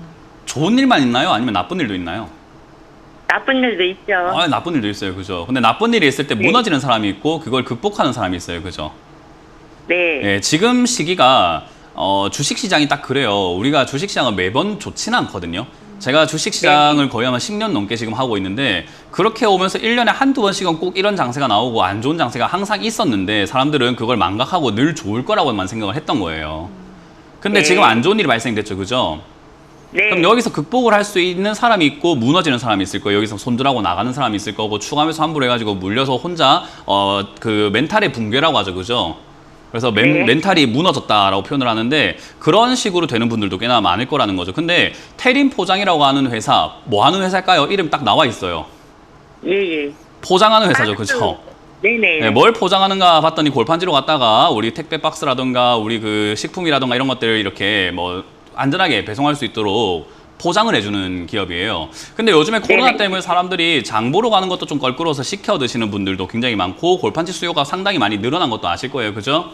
좋은 일만 있나요? 아니면 나쁜 일도 있나요? 나쁜 일도 있죠. 나쁜 일도 있어요. 그죠? 근데 나쁜 일이 있을 때 네. 무너지는 사람이 있고 그걸 극복하는 사람이 있어요. 그죠? 네. 네, 지금 시기가 주식시장이 딱 그래요. 우리가 주식시장은 매번 좋지는 않거든요. 제가 주식시장을 거의 아마 10년 넘게 지금 하고 있는데 그렇게 오면서 1년에 한두 번씩은 꼭 이런 장세가 나오고 안 좋은 장세가 항상 있었는데 사람들은 그걸 망각하고 늘 좋을 거라고만 생각을 했던 거예요. 근데 네. 지금 안 좋은 일이 발생됐죠. 그죠? 네. 그럼 여기서 극복을 할 수 있는 사람이 있고 무너지는 사람이 있을 거예요. 여기서 손절하고 나가는 사람이 있을 거고 추가하면서 함부로 해가지고 물려서 혼자 그 멘탈의 붕괴라고 하죠. 그죠? 그래서 네. 멘탈이 무너졌다라고 표현을 하는데 그런 식으로 되는 분들도 꽤나 많을 거라는 거죠. 근데 테림 포장이라고 하는 회사 뭐 하는 회사일까요? 이름 딱 나와 있어요. 예. 포장하는 회사죠. 그죠? 네네. 네, 뭘 포장하는가 봤더니 골판지로 갔다가 우리 택배 박스라던가 우리 그 식품이라던가 이런 것들 이렇게 뭐 안전하게 배송할 수 있도록 포장을 해주는 기업이에요. 근데 요즘에 코로나 네네. 때문에 사람들이 장 보러 가는 것도 좀 껄끄러워서 시켜 드시는 분들도 굉장히 많고 골판지 수요가 상당히 많이 늘어난 것도 아실 거예요. 그죠?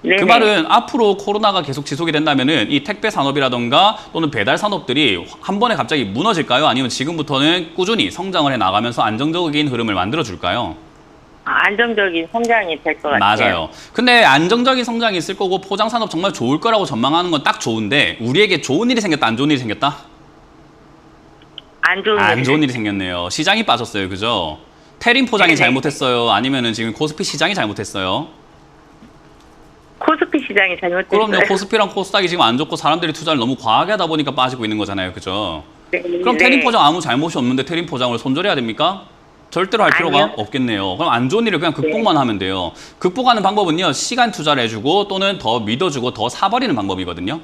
네네. 그 말은 앞으로 코로나가 계속 지속이 된다면은 이 택배 산업이라던가 또는 배달 산업들이 한 번에 갑자기 무너질까요? 아니면 지금부터는 꾸준히 성장을 해 나가면서 안정적인 흐름을 만들어 줄까요? 안정적인 성장이 될 것 같아요. 맞아요. 근데 안정적인 성장이 있을 거고 포장 산업 정말 좋을 거라고 전망하는 건 딱 좋은데 우리에게 좋은 일이 생겼다, 안 좋은 일이 생겼다? 안 좋은 일이 생겼네요. 시장이 빠졌어요. 그죠? 테림 포장이 네네. 잘못했어요? 아니면은 지금 코스피 시장이 잘못했어요? 코스피 시장이 잘못됐어요. 그럼요. 코스피랑 코스닥이 지금 안 좋고 사람들이 투자를 너무 과하게 하다 보니까 빠지고 있는 거잖아요. 그죠? 네. 그럼 태림 포장 아무 잘못이 없는데 태림 포장을 손절해야 됩니까? 절대로 할 필요가 아니요. 없겠네요. 그럼 안 좋은 일을 그냥 극복만 하면 돼요. 극복하는 방법은요. 시간 투자를 해주고 또는 더 믿어주고 더 사버리는 방법이거든요.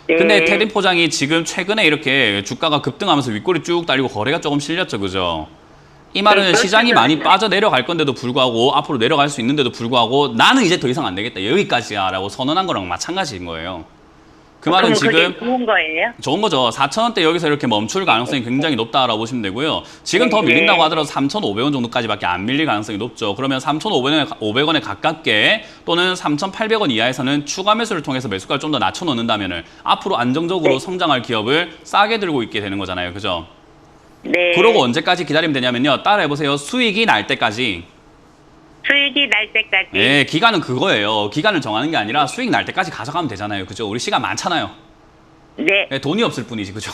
네. 근데 태림 포장이 지금 최근에 이렇게 주가가 급등하면서 윗골이 쭉 달리고 거래가 조금 실렸죠. 그죠? 이 말은 네, 시장이 그렇습니다. 많이 빠져 내려갈 건데도 불구하고 앞으로 내려갈 수 있는데도 불구하고 나는 이제 더 이상 안 되겠다. 여기까지야 라고 선언한 거랑 마찬가지인 거예요. 그 말은 그럼 그게 지금 좋은 거예요? 좋은 거죠. 4,000원대 여기서 이렇게 멈출 가능성이 굉장히 높다라고 보시면 되고요. 지금 더 네. 밀린다고 하더라도 3,500원 정도까지밖에 안 밀릴 가능성이 높죠. 그러면 3,500원에 가깝게 또는 3,800원 이하에서는 추가 매수를 통해서 매수가를 좀 더 낮춰놓는다면 앞으로 안정적으로 네. 성장할 기업을 싸게 들고 있게 되는 거잖아요. 그죠? 네. 그러고 언제까지 기다리면 되냐면요. 따라해보세요. 수익이 날 때까지. 수익이 날 때까지. 네, 기간은 그거예요. 기간을 정하는 게 아니라 수익 날 때까지 가져가면 되잖아요. 그죠? 우리 시간 많잖아요. 네. 네, 돈이 없을 뿐이지, 그죠?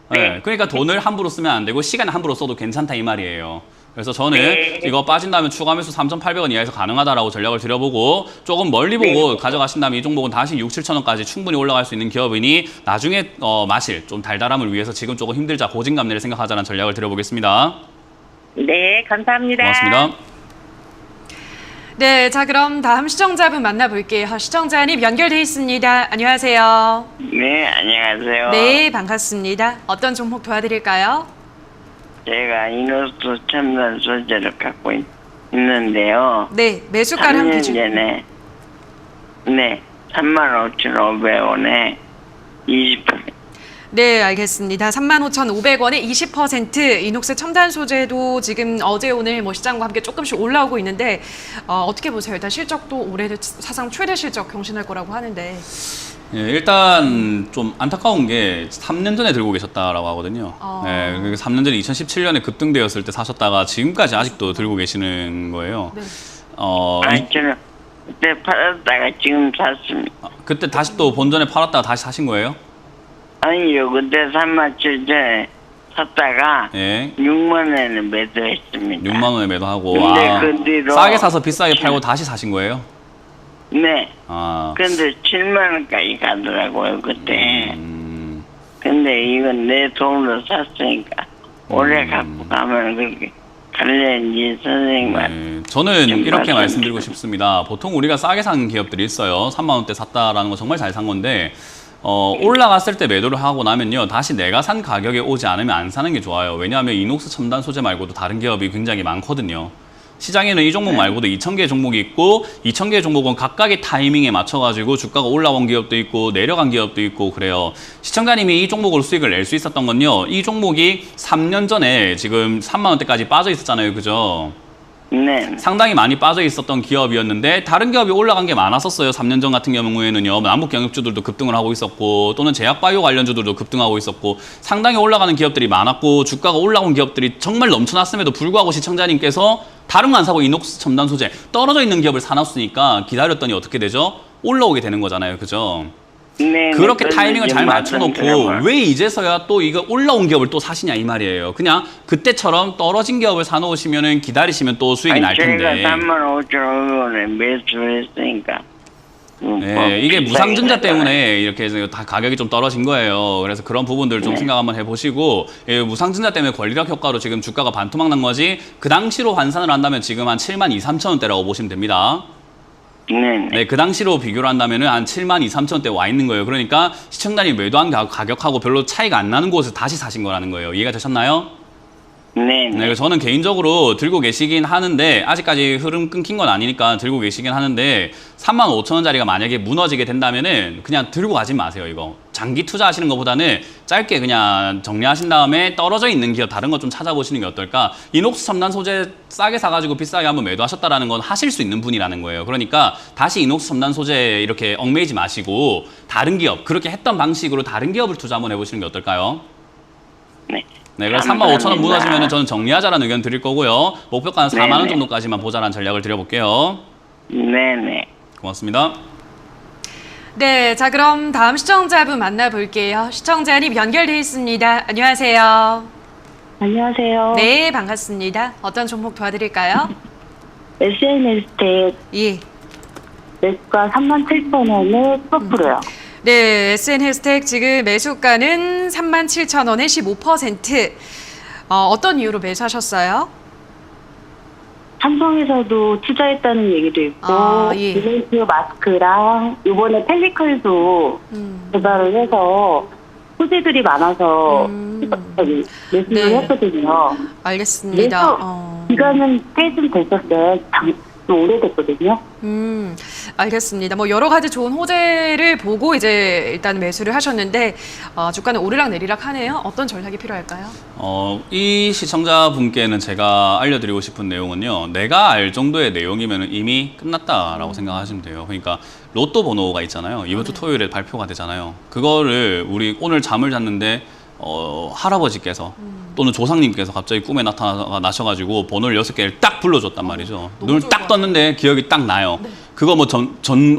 네. 네, 그러니까 돈을 함부로 쓰면 안 되고 시간을 함부로 써도 괜찮다 이 말이에요. 그래서 저는 네. 이거 빠진다면 추가 매수 3,800원 이하에서 가능하다라고 전략을 드려보고 조금 멀리 보고 네. 가져가신다면 이 종목은 다시 6, 7천원까지 충분히 올라갈 수 있는 기업이니 나중에 마실 좀 달달함을 위해서 지금 조금 힘들자 고진감래를 생각하자는 전략을 드려보겠습니다. 네, 감사합니다. 고맙습니다. 네, 자 그럼 다음 시청자분 만나볼게요. 시청자님 연결돼 있습니다. 안녕하세요. 네, 안녕하세요. 네, 반갑습니다. 어떤 종목 도와드릴까요? 제가 이노스 첨단 소재를 갖고 있는데요. 네, 매수가를 한번 3년 기준. 전에, 네, 35,500원에 20%. 네, 알겠습니다. 35,500원에 20% 이녹스 첨단 소재도 지금 어제 오늘 뭐 시장과 함께 조금씩 올라오고 있는데 어떻게 보세요? 일단 실적도 올해 사상 최대 실적 경신할 거라고 하는데. 예, 일단 좀 안타까운 게 3년 전에 들고 계셨다라고 하거든요. 네, 3년 전에 2017년에 급등되었을 때 사셨다가 지금까지 아직도 들고 계시는 거예요. 네. 아니, 저는 그때 팔았다가 지금 샀습니다. 그때 다시 또 본전에 팔았다가 다시 사신 거예요? 아니요, 그때 37,000원에 샀다가 예. 6만 원에 매도했습니다. 6만 원에 매도하고 근데 그 뒤로 싸게 사서 비싸게 팔고 다시 사신 거예요? 네. 아. 근데 7만 원까지 가더라고요, 그때. 음, 근데 이건 내 돈으로 샀으니까 오래 갖고 가면 그렇게 갈래는지 선생님한테. 네, 저는 좀 이렇게 말씀 말씀드리고 싶습니다. 보통 우리가 싸게 산 기업들이 있어요. 3만 원대 샀다라는 거 정말 잘 산 건데 올라갔을 때 매도를 하고 나면요. 다시 내가 산 가격에 오지 않으면 안 사는 게 좋아요. 왜냐하면 이녹스 첨단 소재 말고도 다른 기업이 굉장히 많거든요. 시장에는 이 종목 말고도 2,000개의 종목이 있고 2,000개의 종목은 각각의 타이밍에 맞춰가지고 주가가 올라온 기업도 있고 내려간 기업도 있고 그래요. 시청자님이 이 종목으로 수익을 낼 수 있었던 건요. 이 종목이 3년 전에 지금 3만 원대까지 빠져 있었잖아요. 그죠? 네. 상당히 많이 빠져 있었던 기업이었는데 다른 기업이 올라간 게 많았었어요. 3년 전 같은 경우에는요. 남북 경협주들도 급등을 하고 있었고 또는 제약바이오 관련주들도 급등하고 있었고 상당히 올라가는 기업들이 많았고 주가가 올라온 기업들이 정말 넘쳐났음에도 불구하고 시청자님께서 다른 거 안 사고 이녹스 첨단 소재 떨어져 있는 기업을 사놨으니까 기다렸더니 어떻게 되죠? 올라오게 되는 거잖아요. 그죠? 네. 그렇게 네, 타이밍을 잘 말씀드려요. 맞춰놓고 왜 이제서야 또 이거 올라온 기업을 또 사시냐 이 말이에요. 그냥 그때처럼 떨어진 기업을 사놓으시면은 기다리시면 또 수익이 날 텐데. 제가 35,500원에 매수했으니까. 네, 이게 무상증자 때문에 이렇게 해서 다 가격이 좀 떨어진 거예요. 그래서 그런 부분들 좀 생각 한번 해보시고 무상증자 때문에 권리락 효과로 지금 주가가 반토막 난 거지 그 당시로 환산을 한다면 지금 한 7만 2, 3천 원대라고 보시면 됩니다. 네, 그 당시로 비교를 한다면 한 7만 2, 3천 원대 와 있는 거예요. 그러니까 시청자님이 매도한 가격하고 별로 차이가 안 나는 곳에서 다시 사신 거라는 거예요. 이해가 되셨나요? 네. 네, 저는 개인적으로 들고 계시긴 하는데 아직까지 흐름 끊긴 건 아니니까 들고 계시긴 하는데 35,000원짜리가 만약에 무너지게 된다면은 그냥 들고 가지 마세요. 이거 장기 투자하시는 것보다는 짧게 그냥 정리하신 다음에 떨어져 있는 기업 다른 거 좀 찾아보시는 게 어떨까. 이녹스 첨단 소재 싸게 사가지고 비싸게 한번 매도하셨다라는 건 하실 수 있는 분이라는 거예요. 그러니까 다시 이녹스 첨단 소재 이렇게 얽매이지 마시고 다른 기업 그렇게 했던 방식으로 다른 기업을 투자 한번 해보시는 게 어떨까요? 네. 네, 그래서 35,000원 무너지면 저는 정리하자라는 의견 드릴 거고요. 목표가는 4만 원 정도까지만 보자라는 전략을 드려볼게요. 네네. 고맙습니다. 네, 자 그럼 다음 시청자분 만나볼게요. 시청자님 연결돼 있습니다. 안녕하세요. 안녕하세요. 네, 반갑습니다. 어떤 종목 도와드릴까요? SNS텍 예. 매수가 37,000원에 10%요. 네, SN 해스택 지금 매수가는 37,000원에 15%. 어떤 이유로 매수하셨어요? 삼성에서도 투자했다는 얘기도 있고, 예. 이벤트 마스크랑 이번에 펠리클도 개발을 해서 소재들이 많아서 매수를 네. 했거든요. 알겠습니다. 매수 기간은 꽤 좀 됐었어요. 좀 오래됐거든요. 알겠습니다. 뭐 여러 가지 좋은 호재를 보고 이제 일단 매수를 하셨는데 주가는 오르락 내리락 하네요. 어떤 전략이 필요할까요? 이 시청자분께는 제가 알려드리고 싶은 내용은요. 내가 알 정도의 내용이면 이미 끝났다라고 생각하시면 돼요. 그러니까 로또 번호가 있잖아요. 이번 주 토요일에 발표가 되잖아요. 그거를 우리 오늘 잠을 잤는데 할아버지께서 또는 조상님께서 갑자기 꿈에 나셔가지고 번호를 6개를 딱 불러줬단 말이죠. 눈을 딱 떴는데 기억이 딱 나요. 그거 뭐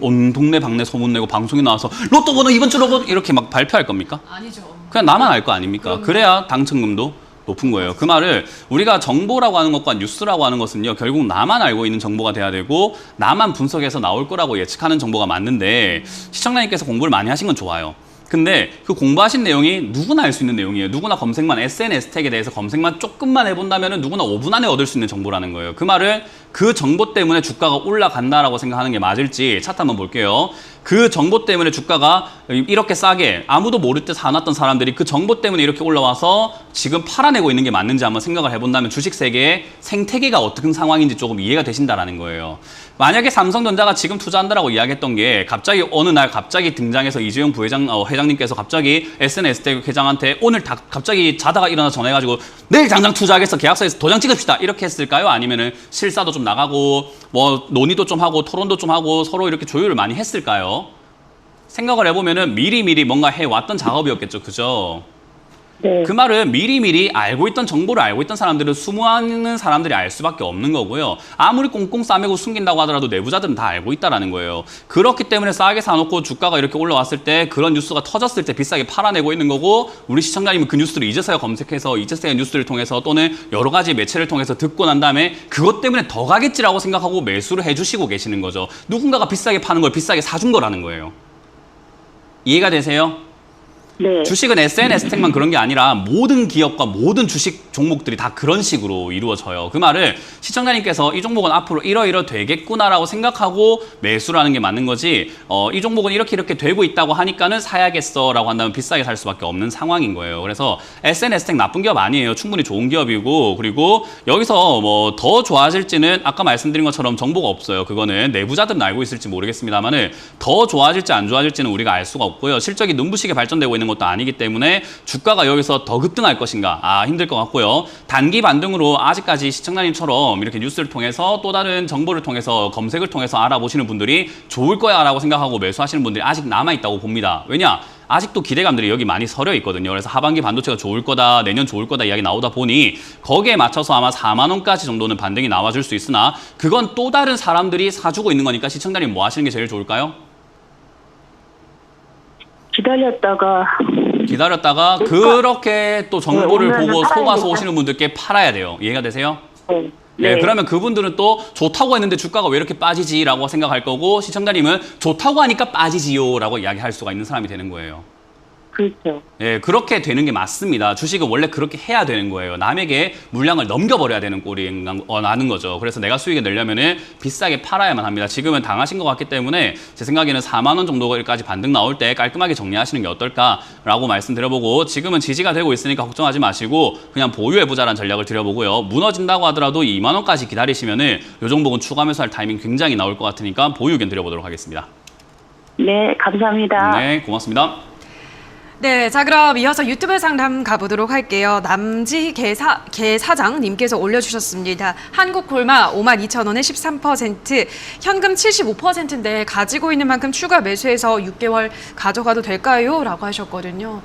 온 동네 방네 소문내고 방송에 나와서 로또 번호 이번 주 로또 이렇게 막 발표할 겁니까? 아니죠. 그냥 나만 알 거 아닙니까? 그래야 당첨금도 높은 거예요. 그 말을 우리가 정보라고 하는 것과 뉴스라고 하는 것은요, 결국 나만 알고 있는 정보가 돼야 되고 나만 분석해서 나올 거라고 예측하는 정보가 맞는데 시청자님께서 공부를 많이 하신 건 좋아요. 근데 그 공부하신 내용이 누구나 알 수 있는 내용이에요. 누구나 검색만 SNS택에 대해서 검색만 조금만 해본다면 누구나 5분 안에 얻을 수 있는 정보라는 거예요. 그 말은 그 정보 때문에 주가가 올라간다라고 생각하는 게 맞을지 차트 한번 볼게요. 그 정보 때문에 주가가 이렇게 싸게 아무도 모를 때 사놨던 사람들이 그 정보 때문에 이렇게 올라와서 지금 팔아내고 있는 게 맞는지 한번 생각을 해본다면 주식 세계의 생태계가 어떤 상황인지 조금 이해가 되신다라는 거예요. 만약에 삼성전자가 지금 투자한다라고 이야기했던 게 갑자기 어느 날 갑자기 등장해서 이재용 회장님께서 갑자기 SNS택 회장한테 오늘 갑자기 자다가 일어나 전화해가지고 내일 당장 투자하겠어, 계약서에서 도장 찍읍시다 이렇게 했을까요? 아니면은 실사도 좀 나가고 뭐 논의도 좀 하고 토론도 좀 하고 서로 이렇게 조율을 많이 했을까요? 생각을 해보면은 미리미리 뭔가 해왔던 작업이었겠죠, 그죠? 네. 그 말은 미리미리 알고 있던 정보를 알고 있던 사람들은 수많은 사람들이 알 수밖에 없는 거고요. 아무리 꽁꽁 싸매고 숨긴다고 하더라도 내부자들은 다 알고 있다라는 거예요. 그렇기 때문에 싸게 사놓고 주가가 이렇게 올라왔을 때 그런 뉴스가 터졌을 때 비싸게 팔아내고 있는 거고, 우리 시청자님은 그 뉴스를 이제서야 검색해서 이제서야 뉴스를 통해서 또는 여러 가지 매체를 통해서 듣고 난 다음에 그것 때문에 더 가겠지라고 생각하고 매수를 해주시고 계시는 거죠. 누군가가 비싸게 파는 걸 비싸게 사준 거라는 거예요. 이해가 되세요? 네. 주식은 SNS택만 그런 게 아니라 모든 기업과 모든 주식 종목들이 다 그런 식으로 이루어져요. 그 말을 시청자님께서 이 종목은 앞으로 이러이러 되겠구나라고 생각하고 매수라는 게 맞는 거지, 이 종목은 이렇게 되고 있다고 하니까는 사야겠어라고 한다면 비싸게 살 수밖에 없는 상황인 거예요. 그래서 SNS택 나쁜 기업 아니에요. 충분히 좋은 기업이고, 그리고 여기서 뭐 더 좋아질지는 아까 말씀드린 것처럼 정보가 없어요. 그거는 내부자들은 알고 있을지 모르겠습니다만은 더 좋아질지 안 좋아질지는 우리가 알 수가 없고요. 실적이 눈부시게 발전되고 있는 것도 아니기 때문에 주가가 여기서 더 급등할 것인가 힘들 것 같고요. 단기 반등으로 아직까지 시청자님처럼 이렇게 뉴스를 통해서 또 다른 정보를 통해서 검색을 통해서 알아보시는 분들이 좋을 거야 라고 생각하고 매수하시는 분들이 아직 남아있다고 봅니다. 왜냐? 아직도 기대감들이 여기 많이 서려 있거든요. 그래서 하반기 반도체가 좋을 거다, 내년 좋을 거다 이야기 나오다 보니 거기에 맞춰서 아마 4만 원까지 정도는 반등이 나와줄 수 있으나 그건 또 다른 사람들이 사주고 있는 거니까 시청자님 뭐 하시는 게 제일 좋을까요? 기다렸다가 그렇게 또 정보를 보고 속아서 오시는 분들께 팔아야 돼요. 이해가 되세요? 네, 그러면 그분들은 또 좋다고 했는데 주가가 왜 이렇게 빠지지라고 생각할 거고, 시청자님은 좋다고 하니까 빠지지요라고 이야기할 수가 있는 사람이 되는 거예요. 그렇죠. 예, 그렇게 되는 게 맞습니다. 주식은 원래 그렇게 해야 되는 거예요. 남에게 물량을 넘겨버려야 되는 꼴이 나는 거죠. 그래서 내가 수익을 내려면은 비싸게 팔아야만 합니다. 지금은 당하신 것 같기 때문에 제 생각에는 4만 원 정도까지 반등 나올 때 깔끔하게 정리하시는 게 어떨까라고 말씀드려보고, 지금은 지지가 되고 있으니까 걱정하지 마시고 그냥 보유해보자라는 전략을 드려보고요. 무너진다고 하더라도 2만 원까지 기다리시면은 요 종목은 추가 매수할 타이밍 굉장히 나올 것 같으니까 보유 의견 드려보도록 하겠습니다. 네, 감사합니다. 네, 고맙습니다. 네, 자 그럼 이어서 유튜브 상담 가보도록 할게요. 남지 개사장님께서 올려주셨습니다. 한국콜마 52,000원에 13%, 현금 75%인데 가지고 있는 만큼 추가 매수해서 6개월 가져가도 될까요? 라고 하셨거든요.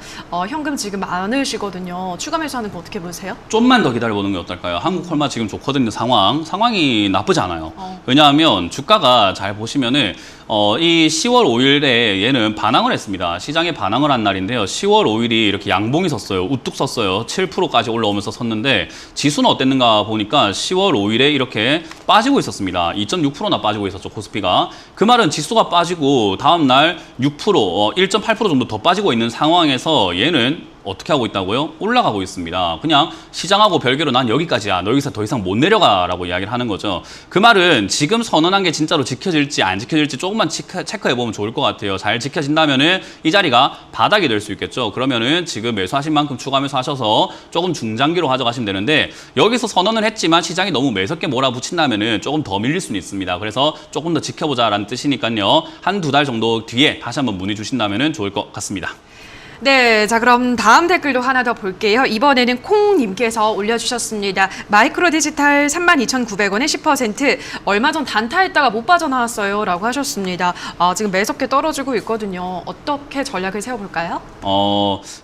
현금 지금 많으시거든요. 추가 매수하는 거 어떻게 보세요? 좀만 더 기다려보는 게 어떨까요? 한국콜마 지금 좋거든요. 상황이 나쁘지 않아요. 왜냐하면 주가가 잘 보시면은 이 10월 5일에 얘는 반항을 했습니다. 시장에 반항을 한 날인데요. 10월 5일이 이렇게 양봉이 섰어요. 우뚝 섰어요. 7%까지 올라오면서 섰는데 지수는 어땠는가 보니까 10월 5일에 이렇게 빠지고 있었습니다. 2.6%나 빠지고 있었죠, 코스피가. 그 말은 지수가 빠지고 다음 날 6%, 1.8% 정도 더 빠지고 있는 상황에서 얘는 어떻게 하고 있다고요? 올라가고 있습니다. 그냥 시장하고 별개로 난 여기까지야. 너 여기서 더 이상 못 내려가라고 이야기를 하는 거죠. 그 말은 지금 선언한 게 진짜로 지켜질지 안 지켜질지 조금만 체크해보면 좋을 것 같아요. 잘 지켜진다면은 이 자리가 바닥이 될 수 있겠죠. 그러면은 지금 매수하신 만큼 추가 매수하셔서 조금 중장기로 가져가시면 되는데 여기서 선언을 했지만 시장이 너무 매섭게 몰아붙인다면은 조금 더 밀릴 수는 있습니다. 그래서 조금 더 지켜보자라는 뜻이니까요. 한두 달 정도 뒤에 다시 한번 문의 주신다면은 좋을 것 같습니다. 네, 자 그럼 다음 댓글도 하나 더 볼게요. 이번에는 콩님께서 올려주셨습니다. 마이크로 디지털 32,900원에 10%, 얼마 전 단타했다가 못 빠져나왔어요 라고 하셨습니다. 지금 매섭게 떨어지고 있거든요. 어떻게 전략을 세워볼까요?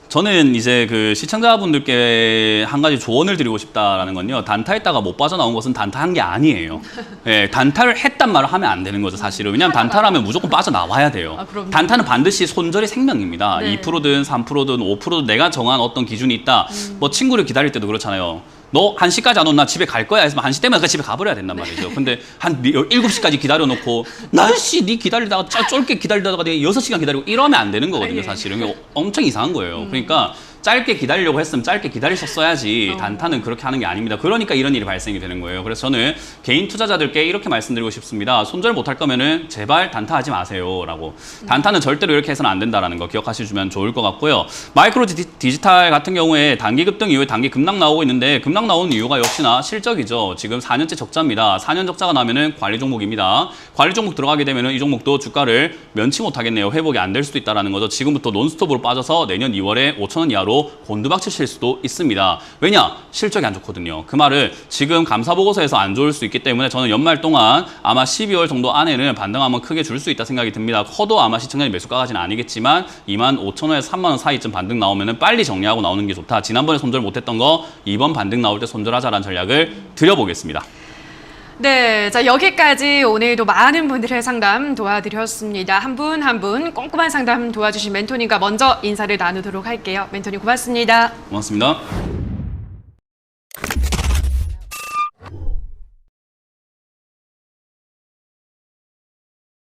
저는 이제 그 시청자분들께 한 가지 조언을 드리고 싶다라는 건요. 단타했다가 못 빠져나온 것은 단타한 게 아니에요. 네, 단타를 했단 말을 하면 안 되는 거죠, 사실은. 왜냐하면 단타를 하면 무조건 빠져나와야 돼요. 단타는 반드시 손절이 생명입니다. 네. 2%든 3%든 5%든 내가 정한 어떤 기준이 있다. 뭐 친구를 기다릴 때도 그렇잖아요. 너 1시까지 안 오면 나 집에 갈 거야 해서 1시 되면 그 집에 가버려야 된단 말이죠. 근데 한 7시까지 기다려놓고 날씨 네 기다리다가 쫄게 기다리다가 내가 6시간 기다리고 이러면 안 되는 거거든요, 사실은. 엄청 이상한 거예요. 그러니까 짧게 기다리려고 했으면 짧게 기다리셨어야지 단타는 그렇게 하는 게 아닙니다. 그러니까 이런 일이 발생이 되는 거예요. 그래서 저는 개인 투자자들께 이렇게 말씀드리고 싶습니다. 손절 못할 거면은 제발 단타하지 마세요라고. 단타는 절대로 이렇게 해서는 안 된다라는 거 기억하시면 좋을 것 같고요. 마이크로 디지털 같은 경우에 단기 급등 이후에 단기 급락 나오고 있는데 급락 나오는 이유가 역시나 실적이죠. 지금 4년째 적자입니다. 4년 적자가 나면은 관리 종목입니다. 관리 종목 들어가게 되면은 이 종목도 주가를 면치 못하겠네요. 회복이 안 될 수도 있다라는 거죠. 지금부터 논스톱으로 빠져서 내년 2월에 5,000원 이하로 곤두박질 수도 있습니다. 왜냐? 실적이 안 좋거든요. 그 말을 지금 감사보고서에서 안 좋을 수 있기 때문에 저는 연말 동안 아마 12월 정도 안에는 반등 한번 크게 줄 수 있다 생각이 듭니다. 커도 아마 시청자님 매수가까지는 아니겠지만 25,000원에서 3만원 사이쯤 반등 나오면 빨리 정리하고 나오는 게 좋다. 지난번에 손절 못했던 거 이번 반등 나올 때 손절하자라는 전략을 드려보겠습니다. 네, 자 여기까지 오늘도 많은 분들의 상담 도와드렸습니다. 한 분 한 분 꼼꼼한 상담 도와주신 멘토님과 먼저 인사를 나누도록 할게요. 멘토님 고맙습니다. 고맙습니다.